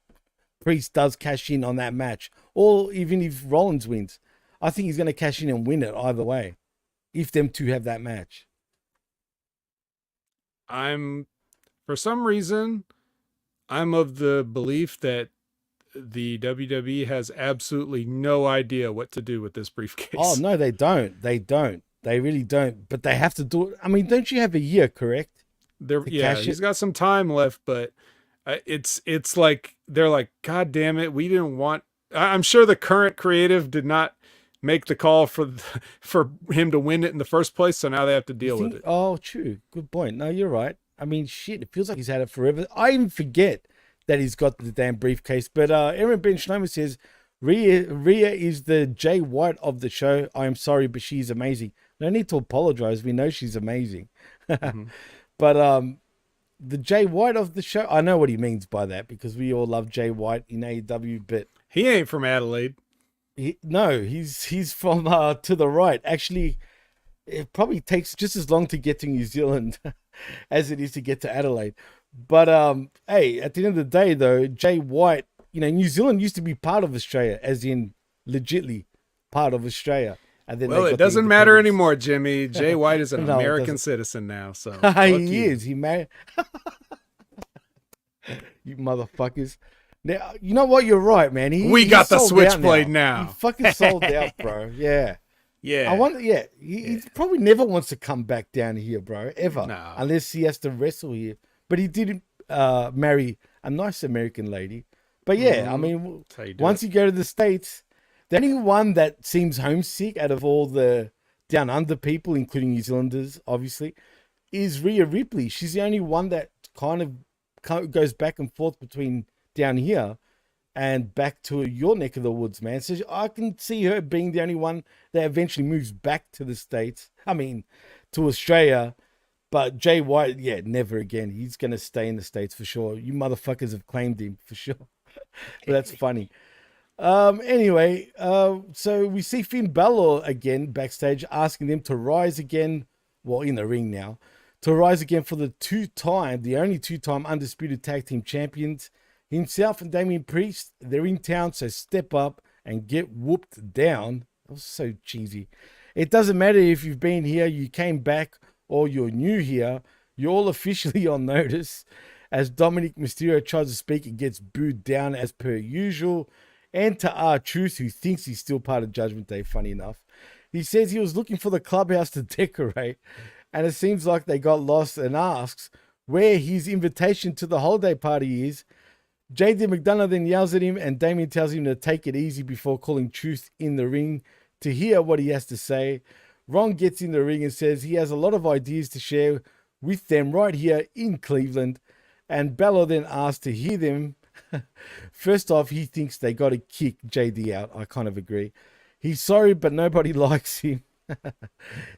Priest does cash in on that match. Or even if Rollins wins, I think he's going to cash in and win it either way, if them two have that match. For some reason, I'm of the belief that the WWE has absolutely no idea what to do with this briefcase. Oh, no, they don't. They really don't. But they have to do it. I mean, don't you have a year, correct? He's got some time left, but it's like, they're like, God damn it, we didn't want... I'm sure the current creative did not make the call for him to win it in the first place, so now they have to deal with it. Oh, true. Good point. No, you're right. I mean, shit, it feels like he's had it forever. I even forget that he's got the damn briefcase. But Aaron Ben Schneider says, Rhea is the Jay White of the show. I am sorry, but she's amazing. No need to apologize. We know she's amazing. Mm-hmm. But the Jay White of the show, I know what he means by that because we all love Jay White in AEW, but... He ain't from Adelaide. He's from to the right. Actually, it probably takes just as long to get to New Zealand as it is to get to Adelaide. But hey, at the end of the day, though, Jay White, New Zealand used to be part of Australia, as in legitly part of Australia. And then it doesn't matter anymore, Jimmy. Jay White is an American citizen now. So he is. He married. You motherfuckers. Now, you know what? You're right, man. We got the switchblade now. He fucking sold out, bro. Yeah. Yeah. I wonder, he probably never wants to come back down here, bro, ever. No. Unless he has to wrestle here. But he did marry a nice American lady. But yeah, I mean, once you go to the States, the only one that seems homesick out of all the down under people, including New Zealanders, obviously, is Rhea Ripley. She's the only one that kind of goes back and forth between down here and back to your neck of the woods, man. So I can see her being the only one that eventually moves back to the States. I mean, to Australia. But Jay White, never again. He's going to stay in the States for sure. You motherfuckers have claimed him for sure. that's funny. Anyway, so we see Finn Balor again backstage asking them to rise again, well, in the ring now, to rise again for the only two-time undisputed tag team champions. Himself and Damian Priest, they're in town, so step up and get whooped down. That was so cheesy. It doesn't matter if you've been here, you came back, or you're new here. You're all officially on notice. As Dominic Mysterio tries to speak, it gets booed down as per usual. And to R-Truth, who thinks he's still part of Judgment Day, funny enough. He says he was looking for the clubhouse to decorate, and it seems like they got lost, and asks where his invitation to the holiday party is. JD McDonough then yells at him, and Damien tells him to take it easy before calling Truth in the ring to hear what he has to say. Ron gets in the ring and says he has a lot of ideas to share with them right here in Cleveland, and Balor then asks to hear them. First off, he thinks they got to kick JD out. I kind of agree. He's sorry, but nobody likes him.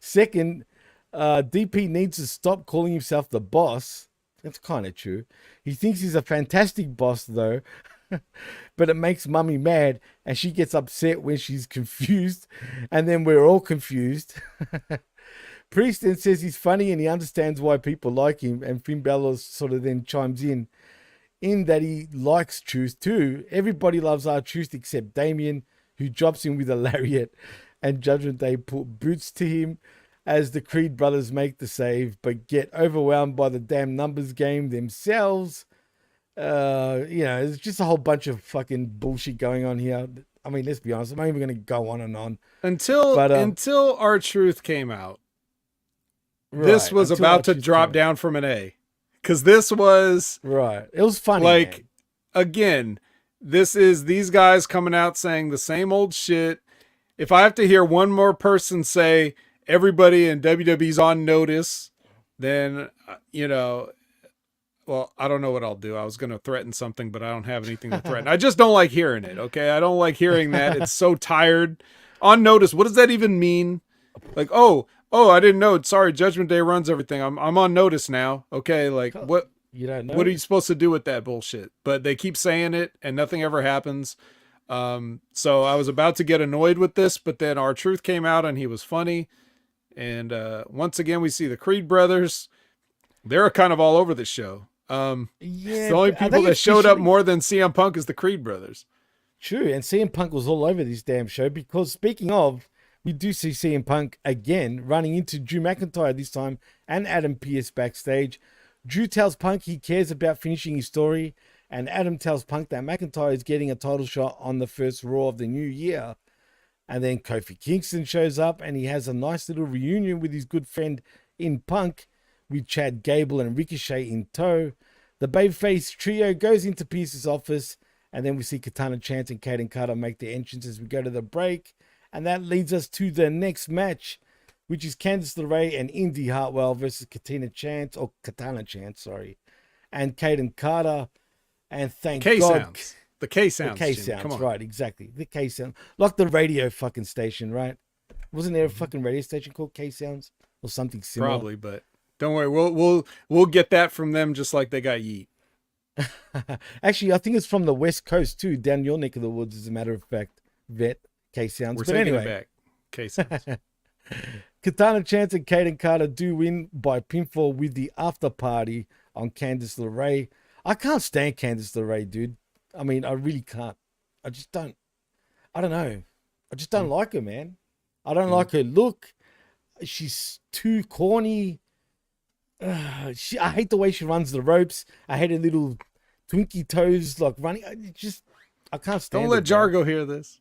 Second, DP needs to stop calling himself the boss. That's kind of true. He thinks he's a fantastic boss, though, but it makes Mummy mad, and she gets upset when she's confused, and then we're all confused. Priest then says he's funny and he understands why people like him, and Finn Balor sort of then chimes in that he likes Truth too. Everybody loves R-Truth except Damien, who drops him with a lariat, and Judgment Day put boots to him as the Creed brothers make the save, but get overwhelmed by the damn numbers game themselves. It's just a whole bunch of fucking bullshit going on here. I mean, let's be honest, I'm not even going to go on and on. Until R-Truth came out. Right, this was about to drop down from an A. Because this was... Right. It was funny, like, man. Again, this is these guys coming out saying the same old shit. If I have to hear one more person say... everybody in WWE's on notice, then, well, I don't know what I'll do. I was going to threaten something, but I don't have anything to threaten. I just don't like hearing it, okay? I don't like hearing that. It's so tired. On notice, what does that even mean? Like, oh, I didn't know. Sorry, Judgment Day runs everything. I'm on notice now, okay? Like, what? You don't know? What are you supposed to do with that bullshit? But they keep saying it, and nothing ever happens. So I was about to get annoyed with this, but then R-Truth came out, and he was funny. And once again, we see the Creed brothers. They're kind of all over the show. The only people that showed up more than CM Punk is the Creed brothers. True, and CM Punk was all over this damn show because, speaking of, we do see CM Punk again running into Drew McIntyre this time and Adam Pearce backstage. Drew tells Punk he cares about finishing his story, and Adam tells Punk that McIntyre is getting a title shot on the first Raw of the new year. And then Kofi Kingston shows up, and he has a nice little reunion with his good friend in Punk, with Chad Gable and Ricochet in tow. The babyface trio goes into Pearce's office, and then we see Katana Chance and Kaden Carter make their entrance as we go to the break. And that leads us to the next match, which is Candice LeRae and Indy Hartwell versus Katana Chance, and Kaden Carter. And thank God. Sounds. The K sounds. The K sounds, right, exactly. The K sound. Like the radio fucking station, right? Wasn't there a fucking radio station called K Sounds? Or something similar? Probably, but don't worry. We'll get that from them just like they got Yeet. Actually, I think it's from the West Coast too, down your neck of the woods, as a matter of fact. Vet, K Sounds. We're but taking anyway. it back. K Sounds. Katana Chance and Kaden Carter do win by pinfall with the after party on Candice LeRae. I can't stand Candice LeRae, dude. I mean, I really can't. I just don't. I don't know. I just don't like her, man. I don't like her look. She's too corny. I hate the way she runs the ropes. I hate her little twinkie toes, like running. I can't stand it. Don't let Jargo hear this.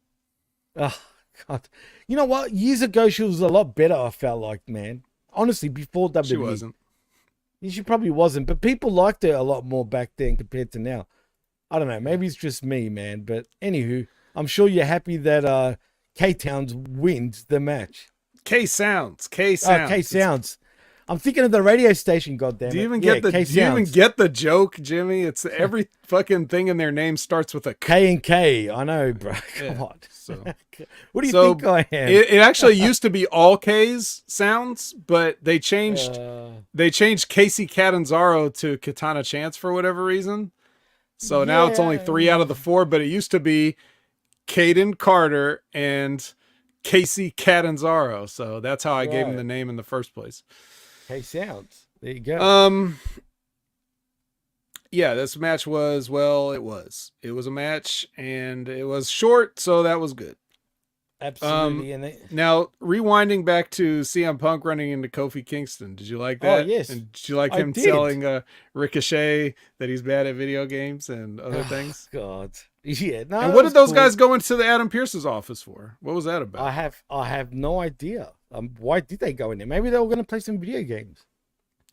Oh, God. You know what? Years ago, she was a lot better, I felt like, man. Honestly, before WWE. She wasn't. She probably wasn't, but people liked her a lot more back then compared to now. I don't know. Maybe it's just me, man. But anywho, I'm sure you're happy that K-Towns wins the match. K-Sounds. K-Sounds. I'm thinking of the radio station, goddammit. Do you even get the joke, Jimmy? It's every fucking thing in their name starts with a K. K and K. I know, bro. Come on. So, what do you think I am? It actually used to be all K's sounds, but they changed Casey Catanzaro to Katana Chance for whatever reason. So now it's only 3 out of the 4, but it used to be Caden Carter and Casey Catanzaro. So that's how I gave him the name in the first place. Sounds. There you go. Yeah, this match was, well, it was a match and it was short. So that was good. Absolutely. Now, rewinding back to CM Punk running into Kofi Kingston, did you like that? Oh, yes. And did you like him telling Ricochet that he's bad at video games and other things? God. Yeah. No, and what did those guys go into the Adam Pearce's office for? What was that about? I have no idea. Why did they go in there? Maybe they were going to play some video games.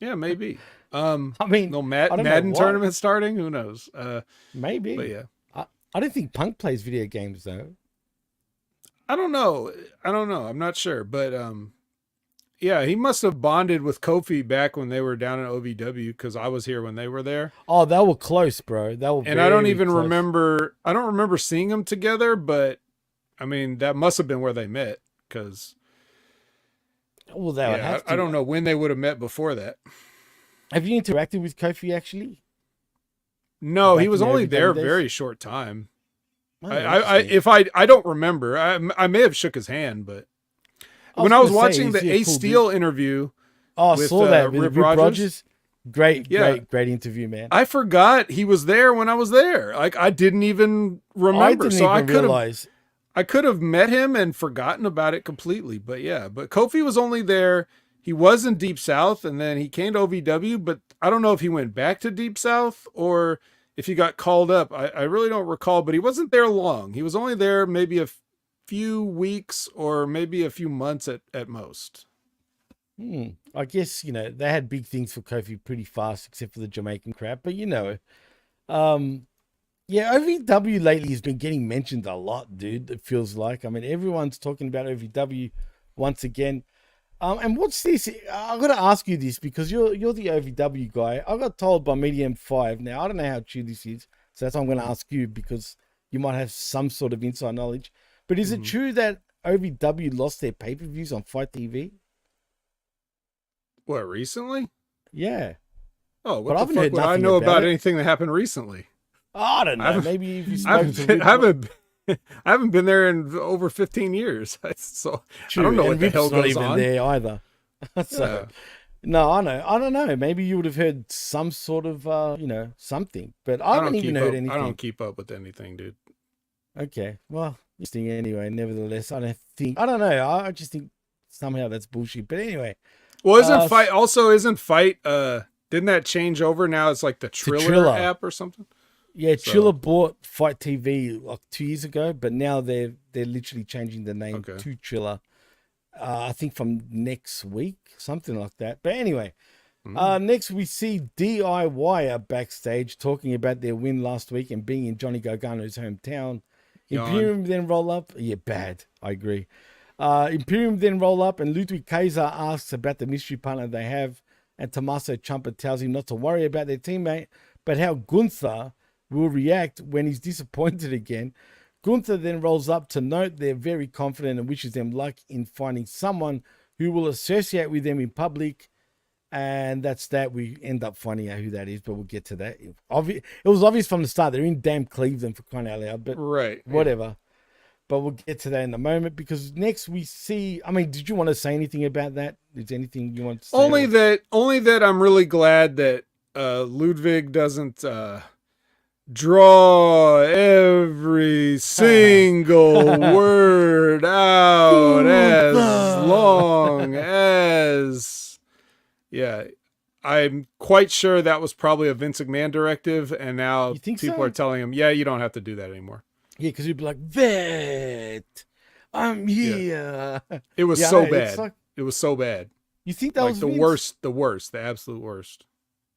Yeah, maybe. I mean, no Madden tournament starting? Who knows? Maybe. But yeah. I don't think Punk plays video games, though. I don't know. I'm not sure. But yeah, he must have bonded with Kofi back when they were down in OVW because I was here when they were there. Oh, they were close, bro. They were and I don't even remember. I don't remember seeing them together, but I mean, that must have been where they met because. Well, they would have to. I don't know when they would have met before that. Have you interacted with Kofi actually? No, he was only there a very short time. Oh, I don't remember. I may have shook his hand, but when I was watching the Ace Steel interview, I saw that with Rip Rogers. Great interview, man. I forgot he was there when I was there. Like I didn't even remember. I could have met him and forgotten about it completely. But yeah, but Kofi was only there. He was in Deep South and then he came to OVW, but I don't know if he went back to Deep South or if he got called up. I really don't recall, but he wasn't there long. He was only there maybe a few weeks or maybe a few months at most. I guess, they had big things for Kofi pretty fast, except for the Jamaican crap. But, OVW lately has been getting mentioned a lot, dude. It feels like. I mean, everyone's talking about OVW once again. And what's this? I got to ask you this because you're the OVW guy. I got told by Medium 5. Now, I don't know how true this is. So that's why I'm going to ask you because you might have some sort of inside knowledge. But is it true that OVW lost their pay-per-views on Fight TV? What, recently? Yeah. Oh, what the fuck would I know about anything that happened recently? I don't know. Maybe if you I haven't been there in over 15 years. So true. I don't know and what the Rip's hell not goes even on. there either. So, no, I know. I don't know. Maybe you would have heard some sort of, something. But I haven't even heard anything. I don't keep up with anything, dude. Okay. Well, interesting anyway. Nevertheless, I don't know. I just think somehow that's bullshit. But anyway. Well, isn't Fight, didn't that change over? Now it's like the Triller app or something? Yeah, Triller bought Fight TV like 2 years ago, but now they're literally changing the name to Triller. I think from next week, something like that. But anyway, next we see DIY backstage talking about their win last week and being in Johnny Gargano's hometown. Imperium then roll up. Yeah, bad. I agree. Imperium then roll up and Ludwig Kaiser asks about the mystery partner they have, and Tommaso Ciampa tells him not to worry about their teammate, but how Gunther will react when he's disappointed again. Gunther then rolls up to note they're very confident and wishes them luck in finding someone who will associate with them in public. And that's that. We end up finding out who that is, but we'll get to that. It was obvious from the start. They're in damn Cleveland for crying out loud, but whatever. Yeah. But we'll get to that in a moment because next we see, I mean, did you want to say anything about that? Is there anything you want to say? Only that I'm really glad that Ludwig doesn't draw every single word out as long as, I'm quite sure that was probably a Vince McMahon directive, and now people are telling him, you don't have to do that anymore. Yeah, because he'd be like, Vet, I'm here. Yeah. It was so bad. It was so bad. You think that was the worst, the absolute worst.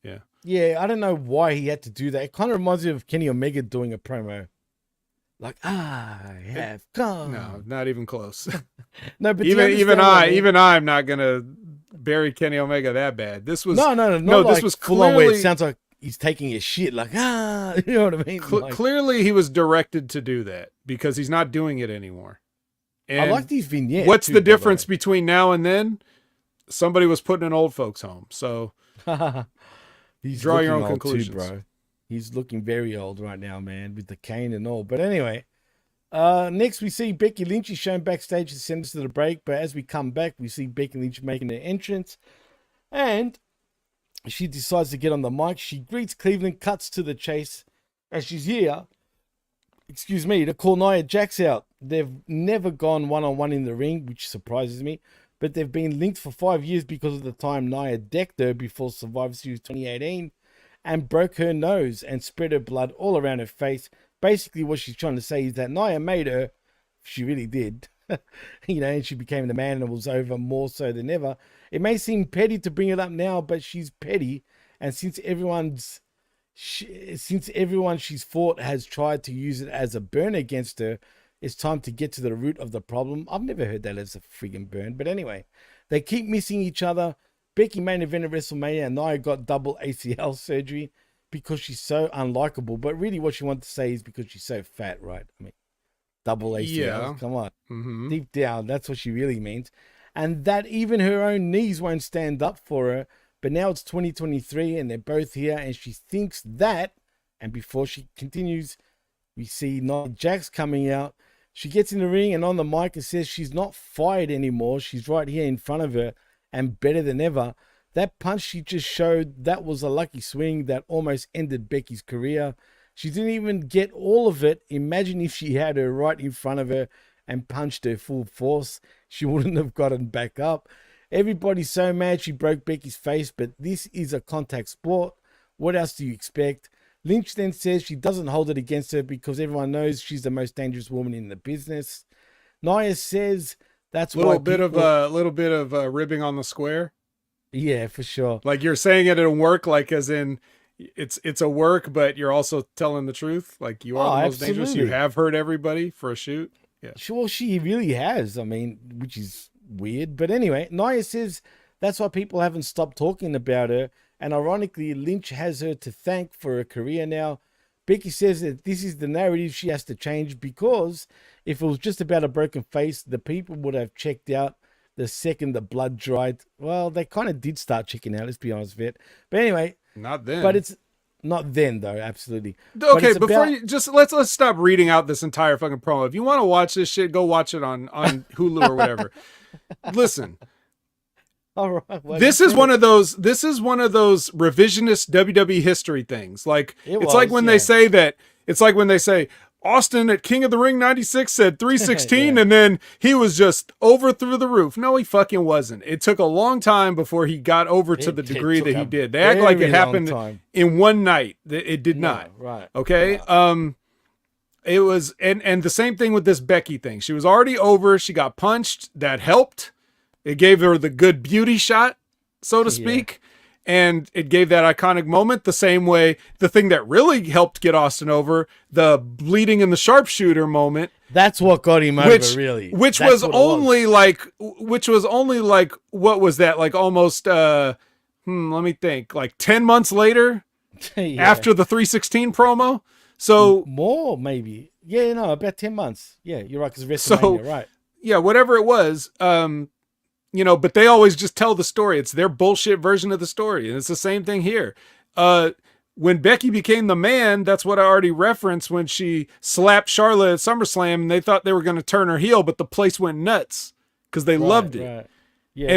Yeah. Yeah, I don't know why he had to do that. It kind of reminds me of Kenny Omega doing a promo. Like, I have come. No, not even close. No, but even I'm not gonna bury Kenny Omega that bad. This was no. This was clearly. It sounds like he's taking a shit. Like, you know what I mean? Clearly, he was directed to do that because he's not doing it anymore. And I like these vignettes. What's the difference between now and then? Somebody was put in an old folks' home, so. He's draw your own conclusions, bro. He's looking very old right now, man, with the cane and all. But anyway, next we see Becky Lynch is shown backstage to send us to the break. But as we come back, we see Becky Lynch making an entrance. And she decides to get on the mic. She greets Cleveland, cuts to the chase. As she's here, to call Nia Jax out. They've never gone one-on-one in the ring, which surprises me. But they've been linked for 5 years because of the time Nia decked her before Survivor Series 2018 and broke her nose and spread her blood all around her face. Basically, what she's trying to say is that Nia made her. She really did. And she became the man and it was over more so than ever. It may seem petty to bring it up now, but she's petty. And since everyone she's fought has tried to use it as a burn against her, it's time to get to the root of the problem. I've never heard that as a friggin' burn. But anyway, they keep missing each other. Becky main event at WrestleMania and Nia got double ACL surgery because she's so unlikable. But really what she wants to say is because she's so fat, right? I mean, double ACL. Yeah. Come on. Mm-hmm. Deep down, that's what she really means. And that even her own knees won't stand up for her. But now it's 2023 and they're both here and she thinks that. And before she continues, we see Nia Jax coming out. She gets in the ring and on the mic and says she's not fired anymore. She's right here in front of her and better than ever. That punch she just showed, that was a lucky swing that almost ended Becky's career. She didn't even get all of it. Imagine if she had her right in front of her and punched her full force. She wouldn't have gotten back up. Everybody's so mad she broke Becky's face, but this is a contact sport. What else do you expect? Lynch then says she doesn't hold it against her because everyone knows she's the most dangerous woman in the business. Nia says that's why a little bit of ribbing on the square. Yeah, for sure. Like you're saying it in work, like as in it's a work, but you're also telling the truth. Like you are the most dangerous. You have hurt everybody for a shoot. Yeah. Sure, she really has. I mean, which is weird. But anyway, Nia says that's why people haven't stopped talking about her. And ironically, Lynch has her to thank for her career now. Becky says that this is the narrative she has to change because if it was just about a broken face, the people would have checked out the second the blood dried. Well, they kind of did start checking out, let's be honest with it. But anyway. Not then. But it's not then, though, absolutely. Okay, before you just let's stop reading out this entire fucking promo. If you want to watch this shit, go watch it on Hulu or whatever. Listen. All right. Well, this is one of those revisionist WWE history things. Like it's like when they say Austin at King of the Ring 96 said 316 and then he was just over through the roof. No, he fucking wasn't. It took a long time before he got over to the degree that he did. They act like it happened in one night. It did not. Right. Okay. Yeah. It was and the same thing with this Becky thing. She was already over. She got punched. That helped. It gave her the good beauty shot, so to speak. And it gave that iconic moment the same way. The thing that really helped get Austin over, the bleeding in the sharpshooter moment. That's what got him over, really. Which was only like, what was that? Like almost, let me think, like 10 months later after the 316 promo. So more maybe. Yeah, no, about 10 months. Yeah, you're right. Because WrestleMania, right. Yeah, whatever it was. But they always just tell the story. It's their bullshit version of the story. And it's the same thing here. When Becky became the man, that's what I already referenced when she slapped Charlotte at SummerSlam and they thought they were going to turn her heel, but the place went nuts because they loved it. Right. Yeah,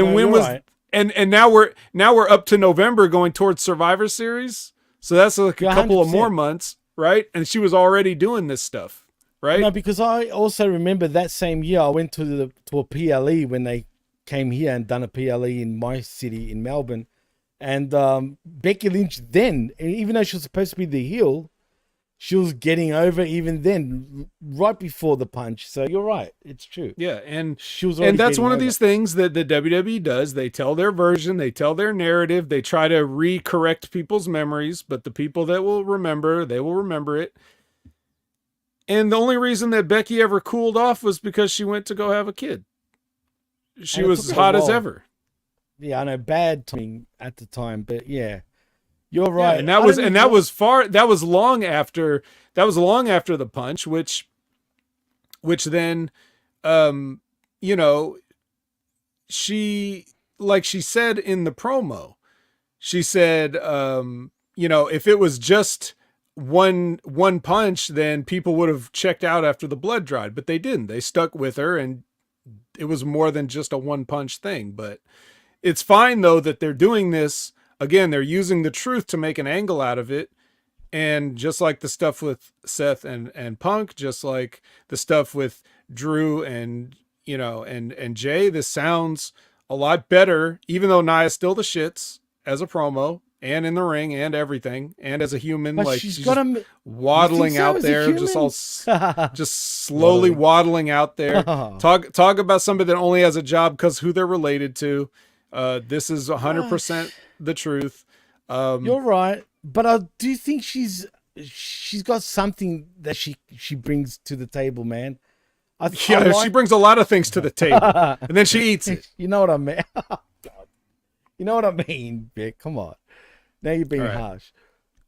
and and now we're up to November going towards Survivor Series. So that's like a couple of more months, right? And she was already doing this stuff, right? No, because I also remember that same year I went to a PLE when they came here and done a PLE in my city in Melbourne. And Becky Lynch then, even though she was supposed to be the heel, she was getting over even then, right before the punch. So you're right. It's true. Yeah. And she was that's one of these things that the WWE does. They tell their version, they tell their narrative, they try to re-correct people's memories, but the people that will remember, they will remember it. And the only reason that Becky ever cooled off was because she went to go have a kid. She was as hot as ever. Yeah, I know, bad timing at the time, but yeah, you're right. Yeah, and that was long after the punch, which then, she, like she said in the promo, she said, if it was just one punch, then people would have checked out after the blood dried, but they didn't. They stuck with her, and it was more than just a one punch thing. But it's fine though that they're doing this. Again, they're using the truth to make an angle out of it. And just like the stuff with Seth and Punk, just like the stuff with Drew and, you know, and Jay, this sounds a lot better, even though Nia's still the shits as a promo and in the ring and everything. And as a human, But like she's she's got just waddling so out as a there, just human? all, just slowly waddling out there. Talk about somebody that only has a job because who they're related to. This is 100% the truth. You're right, but I do think she's got something that she brings to the table, man. She brings a lot of things to the table, and then she eats it. You know what I mean? You know what I mean, Vic? Come on, now you're being harsh.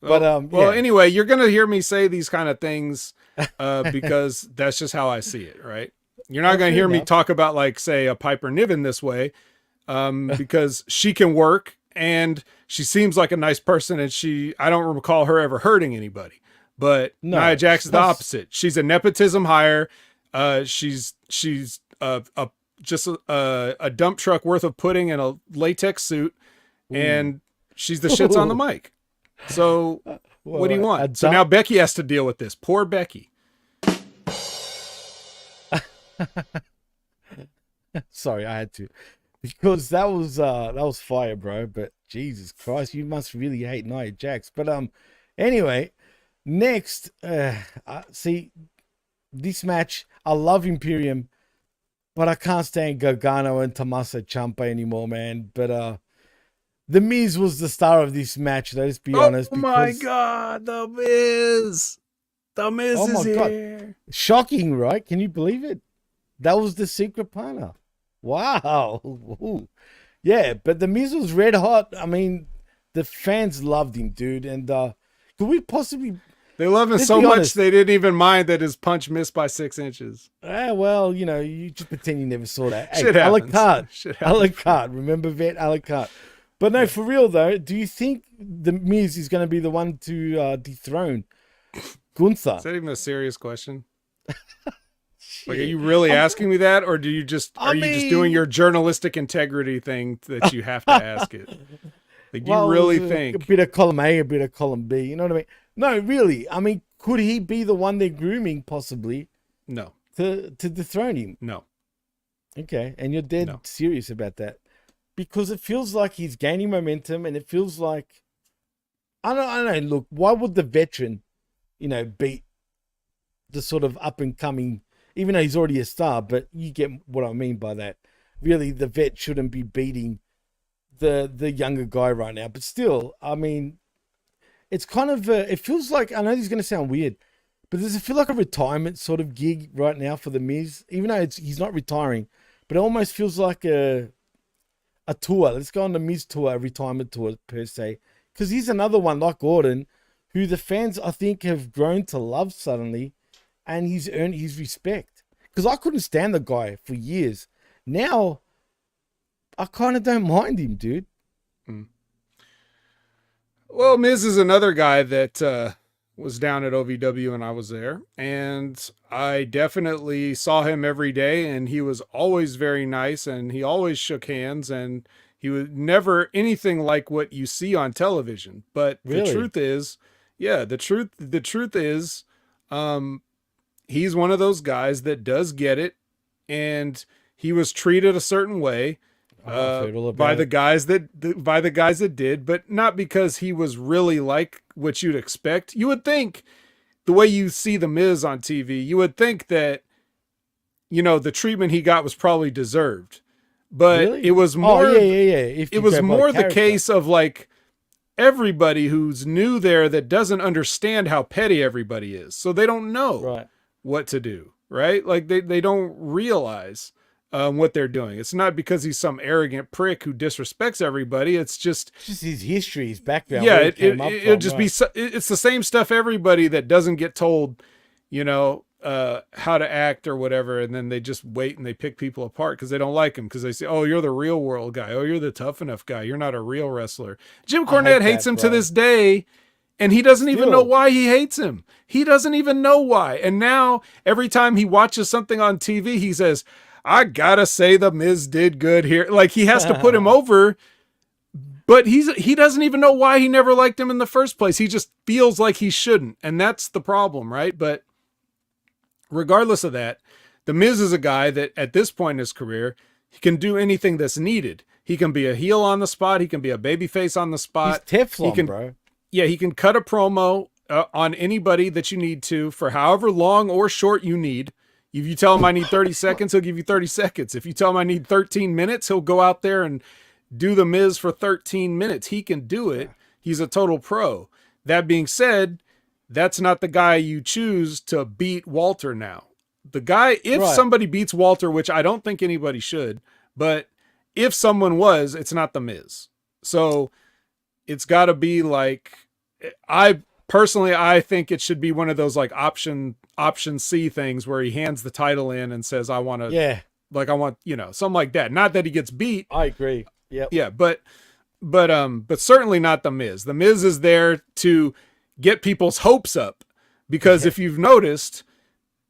But well, anyway, you're gonna hear me say these kind of things because that's just how I see it, right? You're not gonna hear me talk about, like, say, a Piper Niven this way, because she can work. And she seems like a nice person, and I don't recall her ever hurting anybody. But Nia Jax is the opposite. She's a nepotism hire. She's just a dump truck worth of pudding in a latex suit, and she's the shits on the mic. So what do you want? So now Becky has to deal with this. Poor Becky. Sorry, I had to. Because that was fire, bro. But Jesus Christ, you must really hate Nia Jax. But anyway, next, see this match. I love Imperium, but I can't stand Gargano and Tommaso Ciampa anymore, man. But the Miz was the star of this match. Let's be honest. Oh my God, the Miz! The Miz is here. Shocking, right? Can you believe it? That was the secret partner. Wow. Ooh. Yeah, but the Miz was red hot. I mean, the fans loved him, dude. And could we possibly... They love him so much they didn't even mind that his punch missed by 6 inches. Well, you know, you just pretend you never saw that. Shit happens. A la carte. Remember, Vet? A la carte. But no, for real, though, do you think the Miz is going to be the one to dethrone Gunther? Is that even a serious question? Like, are you really asking me that, or are you just doing your journalistic integrity thing that you have to ask it? Like, do you really think a bit of column A, a bit of column B? You know what I mean? No, really. I mean, could he be the one they're grooming, possibly? No. To dethrone him? No. Okay, and you're dead serious about that, because it feels like he's gaining momentum, and it feels like I don't know. Look, why would the veteran, beat the sort of up and coming? Even though he's already a star, but you get what I mean by that. Really, the vet shouldn't be beating the younger guy right now. But still, I mean, it's kind of it feels like, I know this is going to sound weird, but does it feel like a retirement sort of gig right now for the Miz? Even though he's not retiring, but it almost feels like a tour. Let's go on the Miz tour, a retirement tour per se, because he's another one like Gordon, who the fans I think have grown to love suddenly. And he's earned his respect. Because I couldn't stand the guy for years. Now, I kind of don't mind him, dude. Well, Miz is another guy that was down at OVW when I was there. And I definitely saw him every day. And he was always very nice. And he always shook hands. And he was never anything like what you see on television. But the truth is, the truth is, he's one of those guys that does get it, and he was treated a certain way by the guys that did, but not because he was really like what you'd expect. You would think, the way you see the Miz on TV, you would think that, the treatment he got was probably deserved, but it was more. It was more the case of, like, everybody who's new there that doesn't understand how petty everybody is, so they don't know what to do, right? Like, they don't realize what they're doing. It's not because he's some arrogant prick who disrespects everybody. It's just his history, his background. Yeah, it'll just be. It's the same stuff everybody that doesn't get told, how to act or whatever, and then they just wait and they pick people apart because they don't like them, because they say, oh, you're the real world guy. Oh, you're the tough enough guy. You're not a real wrestler. Jim Cornette hates him to this day, And he doesn't even know Still. why he hates him. He doesn't even know why. And now every time he watches something on TV, he says, I gotta say the Miz did good here. Like he has to put him over, but he doesn't even know why he never liked him in the first place. He just feels like he shouldn't. And that's the problem, right? But regardless of that, the Miz is a guy that at this point in his career, he can do anything that's needed. He can be a heel on the spot. He can be a babyface on the spot. He's Teflon, bro. Yeah, he can cut a promo on anybody that you need to for however long or short you need. If you tell him I need 30 seconds, he'll give you 30 seconds. If you tell him I need 13 minutes, he'll go out there and do the Miz for 13 minutes. He can do it. He's a total pro. That being said, that's not the guy you choose to beat Walter now. The guy, if somebody beats Walter, which I don't think anybody should, but if someone was, it's not the Miz. So it's got to be like, I think it should be one of those like option C things where he hands the title in and says, I want to, something like that. Not that he gets beat. I agree. Yeah. But certainly not the Miz. The Miz is there to get people's hopes up because if you've noticed,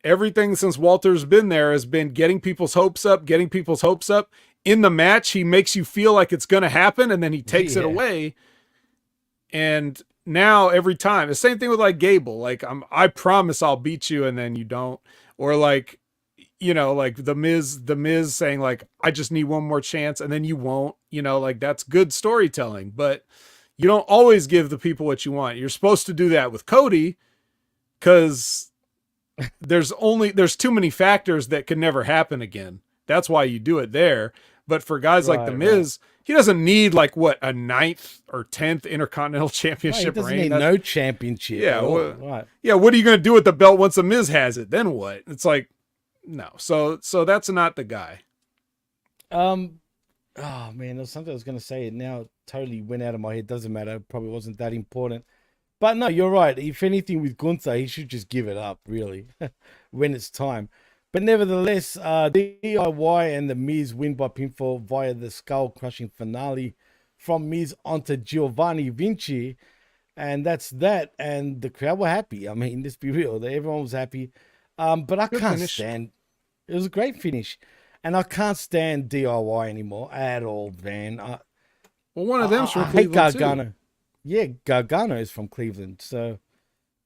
everything since Walter's been there has been getting people's hopes up. In the match, he makes you feel like it's going to happen and then he takes it away. And now every time, the same thing with like Gable, like I promise I'll beat you and then you don't. Or like, like the Miz saying like, I just need one more chance and then you won't, like that's good storytelling, but you don't always give the people what you want. You're supposed to do that with Cody because there's too many factors that can never happen again. That's why you do it there. But for guys like the Miz, he doesn't need like what, a 9th or 10th Intercontinental Championship he doesn't reign. need no championship. Yeah. Yeah. What are you going to do with the belt once the Miz has it? Then what? It's like, no. So that's not the guy. Oh man, there was something I was going to say. It now totally went out of my head. Doesn't matter. It probably wasn't that important. But no, you're right. If anything with Gunther, he should just give it up, really, when it's time. But nevertheless, DIY and the Miz win by pinfall via the skull-crushing finale from Miz onto Giovanni Vinci. And that's that. And the crowd were happy. I mean, let's be real. Everyone was happy. But I can't stand... It was a great finish. And I can't stand DIY anymore at all, man. One of them's from I hate Cleveland, Gargano. too. Yeah, Gargano is from Cleveland. So,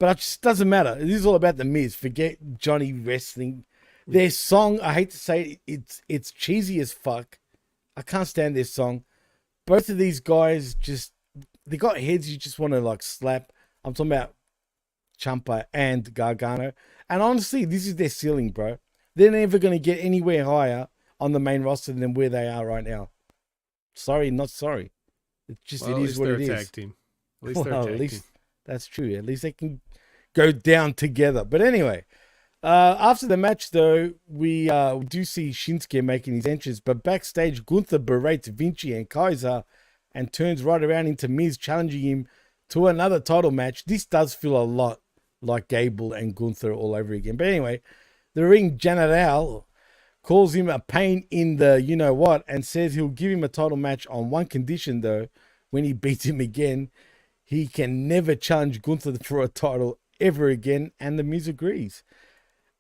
but it just doesn't matter. This is all about the Miz. Forget Johnny wrestling. Their song, I hate to say it, it's cheesy as fuck. I can't stand their song. Both of these guys they got heads you just want to like slap. I'm talking about Ciampa and Gargano. And honestly, this is their ceiling, bro. They're never going to get anywhere higher on the main roster than where they are right now. Sorry, not sorry. It is what it is. Tag team. At least they're a tag team. That's true. At least they can go down together. But anyway, after the match, though, we do see Shinsuke making his entrance. But backstage, Gunther berates Vinci and Kaiser and turns right around into Miz, challenging him to another title match. This does feel a lot like Gable and Gunther all over again. But anyway, the ring general calls him a pain in the you-know-what and says he'll give him a title match on one condition, though. When he beats him again, he can never challenge Gunther for a title ever again, and the Miz agrees.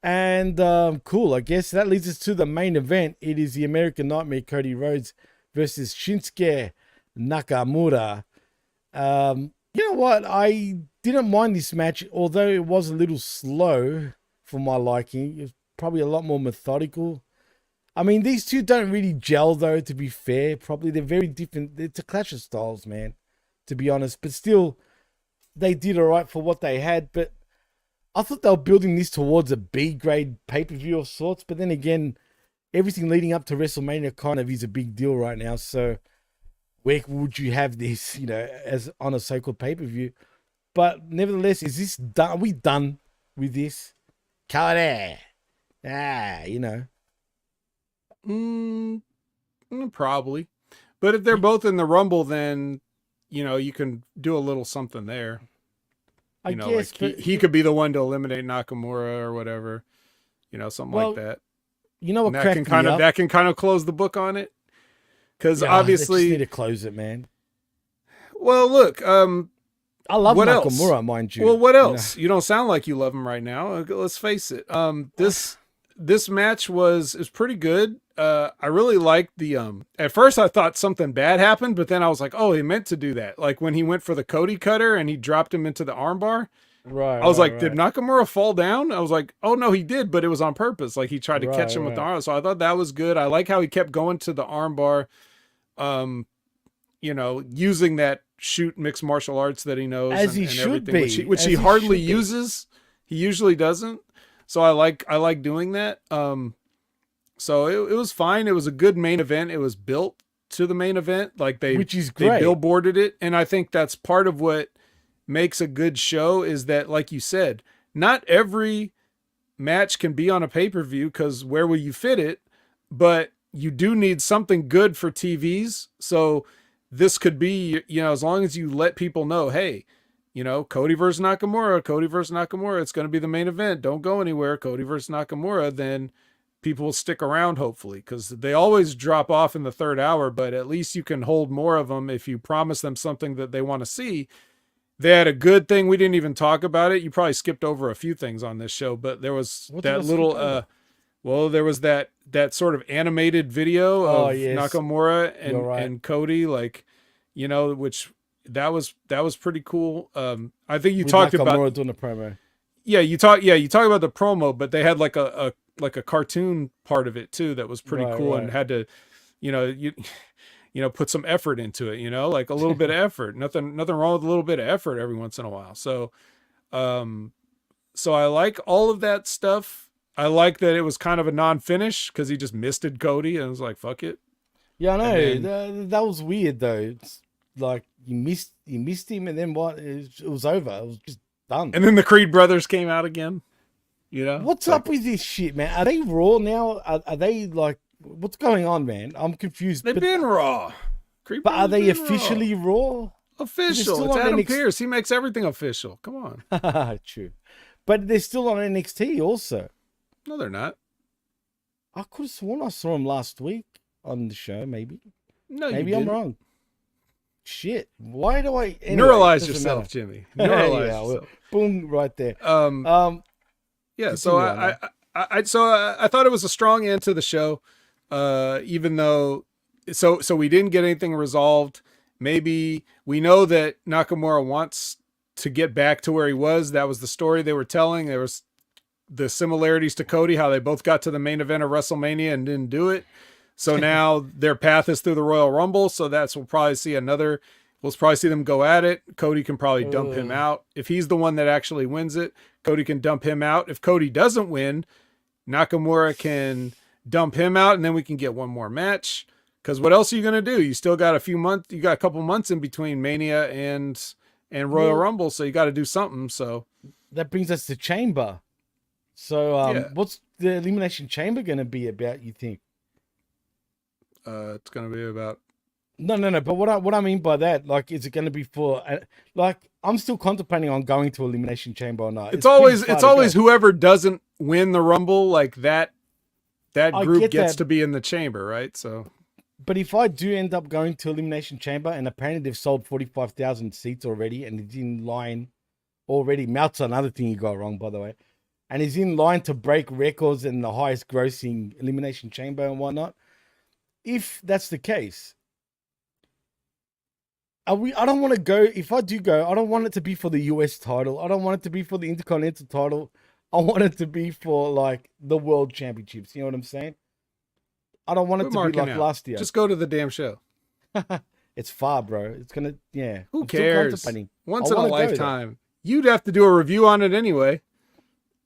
And cool, I guess that leads us to the main event. It is the American Nightmare Cody Rhodes versus Shinsuke Nakamura. You know what? I didn't mind this match, although it was a little slow for my liking. It was probably a lot more methodical. I mean, these two don't really gel, though, to be fair. Probably they're very different. It's a clash of styles, man, to be honest. But still, they did all right for what they had. But I thought they were building this towards a B-grade pay-per-view of sorts. But then again, everything leading up to WrestleMania kind of is a big deal right now. So where would you have this, as on a so-called pay-per-view? But nevertheless, is this done? Are we done with this? Cody. Probably. But if they're both in the Rumble, then, you can do a little something there. I guess, like he could be the one to eliminate Nakamura or whatever, something like that. You know what that can kind of close the book on it. Because obviously, they just need to close it, man. Well, look, I love What Nakamura, else? mind you. Well, what you know. else? You don't sound like you love him right now. Let's face it. This match is pretty good. I really liked the at first I thought something bad happened, but then I was like, oh, he meant to do that. Like when he went for the Cody cutter and he dropped him into the armbar. Right. I was like, did Nakamura fall down? I was like, oh no, he did, but it was on purpose. Like he tried to catch him with the arm. So I thought that was good. I like how he kept going to the armbar, using that shoot mixed martial arts that he knows as he should be, which he hardly uses. He usually doesn't. So I like doing that. So it was fine. It was a good main event. It was built to the main event. Like which is great. They billboarded it. And I think that's part of what makes a good show is that, like you said, not every match can be on a pay-per-view because where will you fit it? But you do need something good for TVs. So this could be, as long as you let people know, hey, Cody versus Nakamura, it's going to be the main event. Don't go anywhere. Cody versus Nakamura, then people will stick around, hopefully, because they always drop off in the third hour, but at least you can hold more of them if you promise them something that they want to see. They had a good thing. We didn't even talk about it. You probably skipped over a few things on this show, but there was that little, there was that sort of animated video of Nakamura and Cody, which that was pretty cool. I think you talked about doing a promo. Yeah, you talk about the promo, but they had like a cartoon part of it too that was pretty cool and had to, put some effort into it, like a little bit of effort. Nothing wrong with a little bit of effort every once in a while. So, so I like all of that stuff. I like that it was kind of a non-finish because he just misted Cody and was like, fuck it. Yeah, I know. That was weird though. It's like you missed him and then what? It was over. It was just done. And then the Creed brothers came out again. What's up with this shit, man? Are they Raw now? Are they like, what's going on, man? I'm confused. They've been Raw. Creed but are they officially Raw? Official. It's Adam Pearce. He makes everything official. Come on. True. But they're still on NXT also. No, they're not. I could have sworn I saw them last week on the show, maybe. No, maybe I'm wrong. Shit. Why do I... Anyway, neuralize yourself, Jimmy. Neuralize yourself. Boom, right there. Yeah, so I thought it was a strong end to the show, even though so we didn't get anything resolved. Maybe we know that Nakamura wants to get back to where he was. That was the story they were telling. There was the similarities to Cody, how they both got to the main event of WrestleMania and didn't do it. So now their path is through the Royal Rumble. So we'll probably see them go at it. Cody can probably dump him out. If he's the one that actually wins it, Cody can dump him out. If Cody doesn't win, Nakamura can dump him out, and then we can get one more match. Because what else are you going to do? You still got a few months. You got a couple months in between Mania and Royal Rumble, so you got to do something. So that brings us to Chamber. So what's the Elimination Chamber going to be about, you think? It's going to be about... No. But what I mean by that, like, is it going to be for... I'm still contemplating on going to Elimination Chamber or not. It's always whoever doesn't win the Rumble, like that group gets to be in the chamber, right? So... But if I do end up going to Elimination Chamber, and apparently they've sold 45,000 seats already, and it's in line already. Melt's another thing you got wrong, by the way. And he's in line to break records and the highest grossing Elimination Chamber and whatnot. If that's the case, I don't want to go. If I do go, I don't want it to be for the US title. I don't want it to be for the Intercontinental title. I want it to be for like the World Championships. You know what I'm saying? I don't want it to be like last year. Just go to the damn show. It's far, bro. It's gonna, Who cares? Once in a lifetime. You'd have to do a review on it anyway.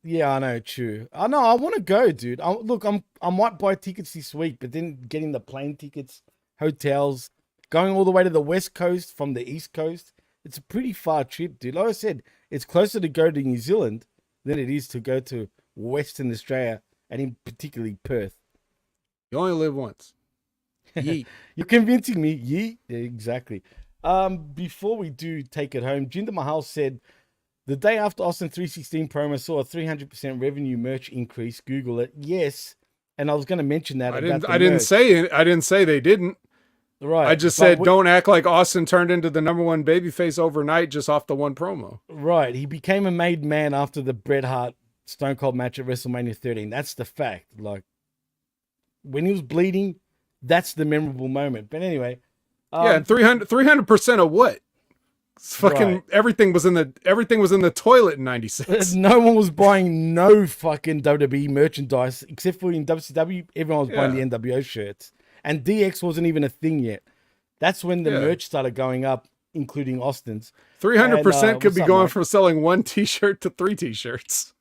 Yeah, I know. True. I know. I want to go, dude. I might buy tickets this week, but then getting the plane tickets, hotels, going all the way to the West Coast from the East Coast. It's a pretty far trip, dude. Like I said, it's closer to go to New Zealand than it is to go to Western Australia, and in particularly Perth. You only live once. Yeet. You're convincing me. Yeet. Yeah, exactly. Before we do take it home, Jinder Mahal said, the day after Austin 316 promo saw a 300% revenue merch increase. Google it. Yes. And I was going to mention that. I didn't say they didn't. Right. I just said, don't act like Austin turned into the #1 babyface overnight just off the one promo. Right. He became a made man after the Bret Hart Stone Cold match at WrestleMania 13. That's the fact. Like, when he was bleeding, that's the memorable moment. But anyway. Yeah, and 300% of what? Fucking right. everything was in the toilet in '96. No one was buying no fucking WWE merchandise except for in WCW. Everyone was buying the NWO shirts, and DX wasn't even a thing yet. That's when the merch started going up, including Austin's. 300% could be going from selling 1 T-shirt to 3 T-shirts.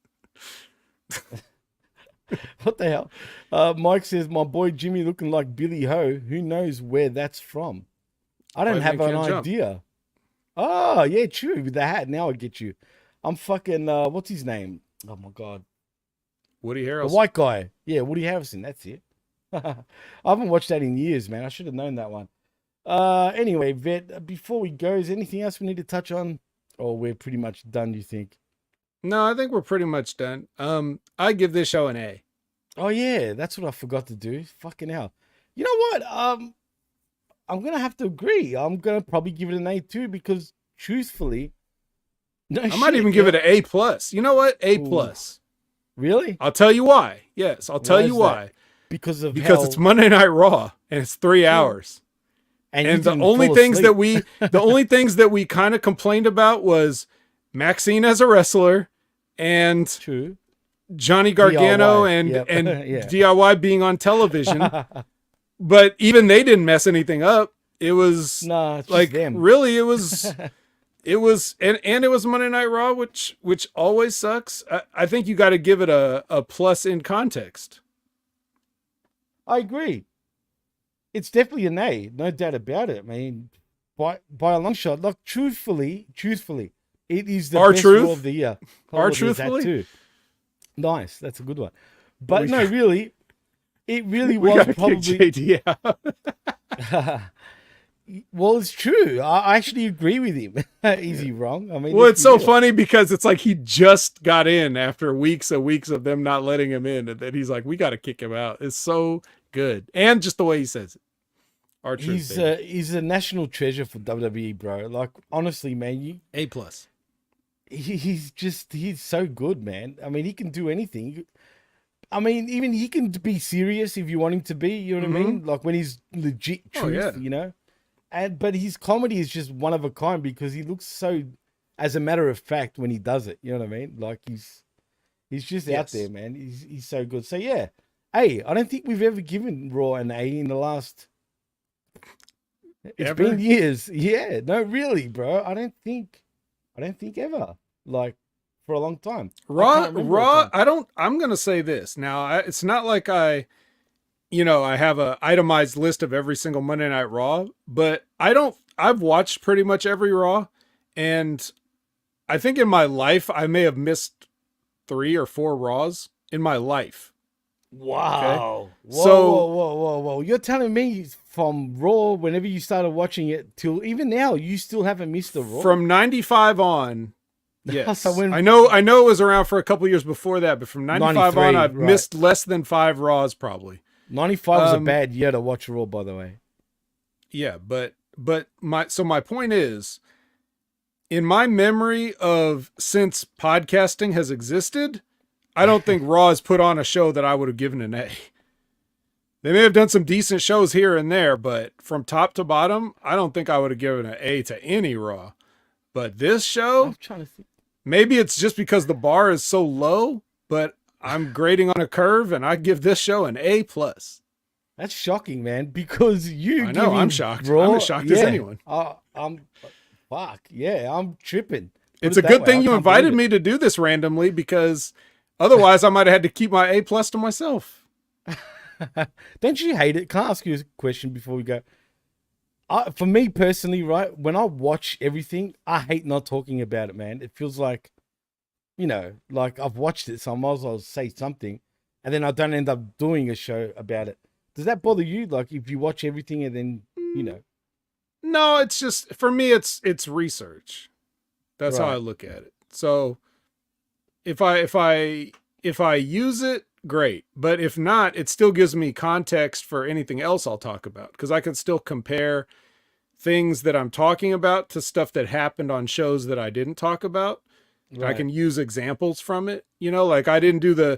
What the hell? Mike says, "My boy Jimmy looking like Billy Ho. Who knows where that's from? I don't have an idea." Oh, yeah, true. With the hat, now I get you. I'm fucking, what's his name? Oh, my God. Woody Harrelson. The white guy. Yeah, Woody Harrelson. That's it. I haven't watched that in years, man. I should have known that one. Anyway, Vet, before we go, is there anything else we need to touch on? Or we're pretty much done, you think? No, I think we're pretty much done. I give this show an A. Oh, yeah. That's what I forgot to do. Fucking hell. You know what? I'm going to have to agree. I'm going to probably give it an A too because truthfully, I might even give it an A+. You know what? A+. Ooh. Really? I'll tell you why. Yes, I'll tell you why. Because it's Monday Night Raw and it's 3 hours. And the only things that we kind of complained about was Maxine as a wrestler and Johnny Gargano and DIY being on television. But even they didn't mess anything up. It was like them. Really, it was and it was Monday Night Raw, which always sucks. I think you got to give it a plus in context. I agree. It's definitely an A, no doubt about it. I mean, by a long shot. Like truthfully, it is the best Raw of the year. Truthfully, too. Nice, that's a good one. But no, really. It really was probably. JD out. Well, it's true. I actually agree with him. Is he wrong? I mean, well, it's so funny because it's like he just got in after weeks and weeks of them not letting him in, and then he's like, "We got to kick him out." It's so good, and just the way he says it. He's a national treasure for WWE, bro. Like honestly, man, A+. He's so good, man. I mean, he can do anything. I mean, even he can be serious if you want him to be, you know what I mean? Like when he's legit truth, you know? But his comedy is just one of a kind because he looks so, as a matter of fact, when he does it, you know what I mean? Like he's just out there, man. He's so good. So yeah, I don't think we've ever given Raw an A in the last, it's been years. Yeah, no, really, bro. I don't think ever. Like, for a long time. Raw. I'm going to say this. Now, it's not like I have a itemized list of every single Monday Night Raw, but I've watched pretty much every Raw. And I think in my life, I may have missed 3 or 4 Raws in my life. Wow. Okay? Whoa. You're telling me from Raw, whenever you started watching it till even now, you still haven't missed a Raw? From 95 on. Yes, So I know it was around for a couple years before that, but from 95 on, I've missed less than 5 Raws probably. 95 was a bad year to watch Raw, by the way. Yeah, but my point is, in my memory of since podcasting has existed, I don't think Raw has put on a show that I would have given an A. They may have done some decent shows here and there, but from top to bottom, I don't think I would have given an A to any Raw. But this show, I'm trying to think. Maybe it's just because the bar is so low, but I'm grading on a curve, and I give this show an A+. That's shocking, man. Because I know I'm shocked. I'm as shocked as anyone. I'm tripping. It's a good thing you invited me to do this randomly because otherwise I might have had to keep my A+ to myself. Don't you hate it? Can I ask you a question before we go? For me personally, right, when I watch everything, I hate not talking about it, man. It feels like, like I've watched it, so I might as well say something, and then I don't end up doing a show about it. Does that bother you? Like if you watch everything and then, No, it's just, for me, it's research. That's how I look at it. So if I use it great. But if not, it still gives me context for anything else I'll talk about, because I can still compare things that I'm talking about to stuff that happened on shows that I didn't talk about. Right. I can use examples from it. Like I didn't do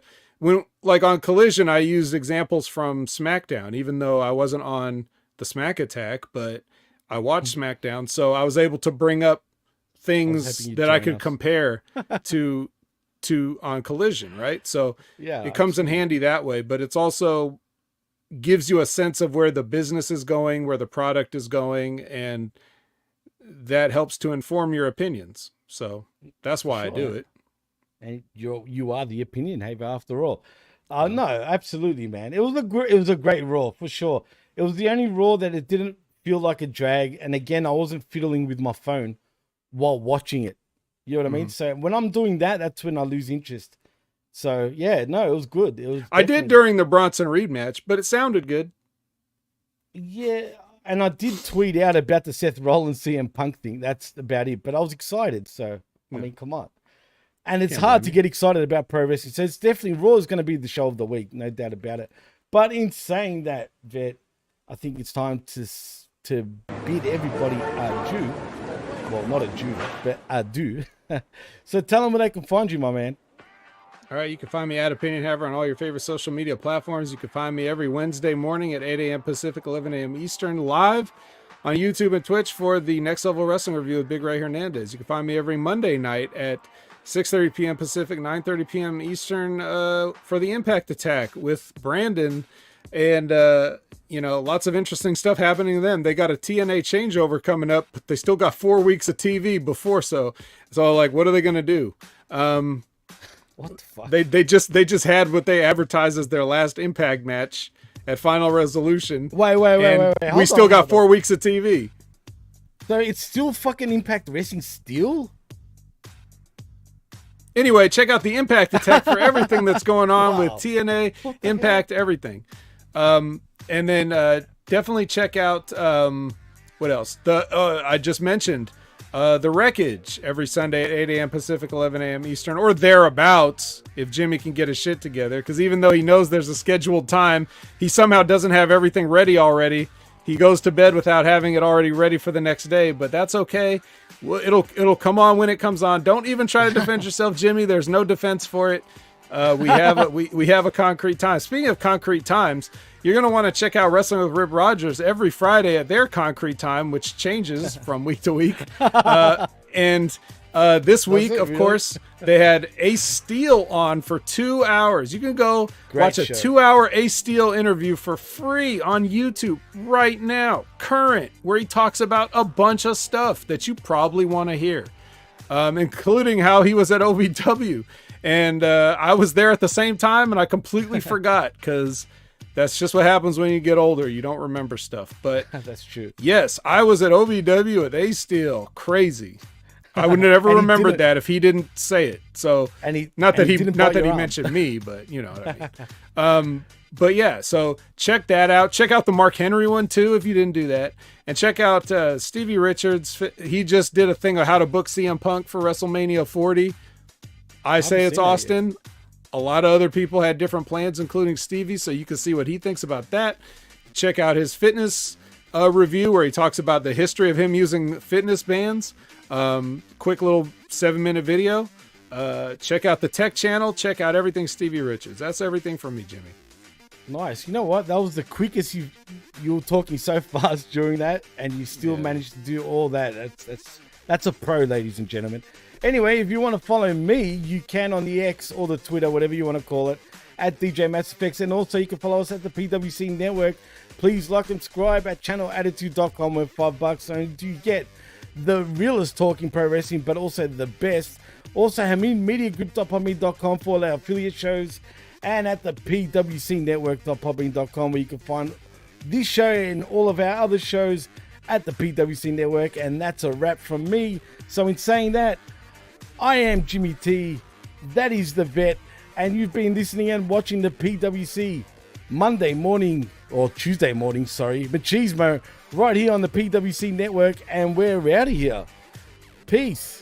like on Collision, I used examples from SmackDown, even though I wasn't on the Smack Attack, but I watched SmackDown. So I was able to bring up things that I could compare to on Collision. Right. So yeah, it comes in handy that way, but it's also gives you a sense of where the business is going, where the product is going, and that helps to inform your opinions. So that's why I do it. And you are the opinion haver after all. No, absolutely, man. It was a great Raw for sure. It was the only Raw that it didn't feel like a drag. And again, I wasn't fiddling with my phone while watching it. You know what I mean? So when I'm doing that, that's when I lose interest. So yeah, no, it was good. It was. I did during the Bronson Reed match, but it sounded good. Yeah, and I did tweet out about the Seth Rollins CM Punk thing. That's about it. But I was excited. So I mean, come on. And it's hard to get excited about pro wrestling. So it's definitely Raw is going to be the show of the week, no doubt about it. But in saying that, Vet, I think it's time to bid everybody adieu. Well, not adieu, but adieu. So tell them where they can find you, my man. All right, you can find me at Opinion Haver on all your favorite social media platforms. You can find me every Wednesday morning at 8 a.m. Pacific, 11 a.m. Eastern, live on YouTube and Twitch for the Next Level Wrestling Review with Big Ray Hernandez. You can find me every Monday night at 6:30 p.m. Pacific, 9:30 p.m. Eastern for the Impact Attack with Brandon. And, lots of interesting stuff happening to them. They got a TNA changeover coming up, but they still got 4 weeks of TV before. So what are they going to do? What the fuck? They just had what they advertised as their last Impact match at Final Resolution. Wait. We still got 4 weeks of TV. So it's still fucking Impact Wrestling still? Anyway, check out the Impact Attack for everything that's going on with TNA, Impact, everything. And then definitely check out, what else? I just mentioned The Wreckage every Sunday at 8 a.m. Pacific, 11 a.m. Eastern, or thereabouts, if Jimmy can get his shit together. Because even though he knows there's a scheduled time, he somehow doesn't have everything ready already. He goes to bed without having it already ready for the next day, but that's okay. Well, it'll come on when it comes on. Don't even try to defend yourself, Jimmy. There's no defense for it. We have a concrete time. Speaking of concrete times, you're going to want to check out Wrestling with Rip Rogers every Friday at their concrete time, which changes from week to week. And this week, of course, they had Ace Steel on for 2 hours. You can go watch a 2-hour Ace Steel interview for free on YouTube right now, current, where he talks about a bunch of stuff that you probably want to hear, including how he was at OVW. And I was there at the same time, and I completely forgot, because that's just what happens when you get older. You don't remember stuff. But that's true. Yes, I was at OVW with Ace Steel. Crazy. I would never remembered that if he didn't say it. So not that he mentioned me, but you know what I mean. But yeah, so check that out. Check out the Mark Henry one too if you didn't do that, and check out Stevie Richards. He just did a thing on how to book CM Punk for WrestleMania 40. I say it's Austin. A lot of other people had different plans, including Stevie, so you can see what he thinks about that. Check out his fitness review where he talks about the history of him using fitness bands. Quick little 7-minute video. Check out the tech channel. Check out everything Stevie Richards. That's everything from me, Jimmy. Nice. You know what? That was the quickest you were talking so fast during that, and you still managed to do all that. That's a pro, ladies and gentlemen. Anyway, if you want to follow me, you can on the X or the Twitter, whatever you want to call it, at DJ MassFX. And also you can follow us at the PWC Network. Please like and subscribe at channelattitude.com with $5. And you get the realest talking pro wrestling, but also the best. Also, HameenMediaGroup.podbean.com for our affiliate shows, and at the PWCNetwork.podbean.com, where you can find this show and all of our other shows at the PWC Network. And that's a wrap from me. So in saying that, I am Jimmy T, that is the Vet, and you've been listening and watching the PWC Monday morning, or Tuesday morning, Machismo, right here on the PWC Network, and we're out of here. Peace.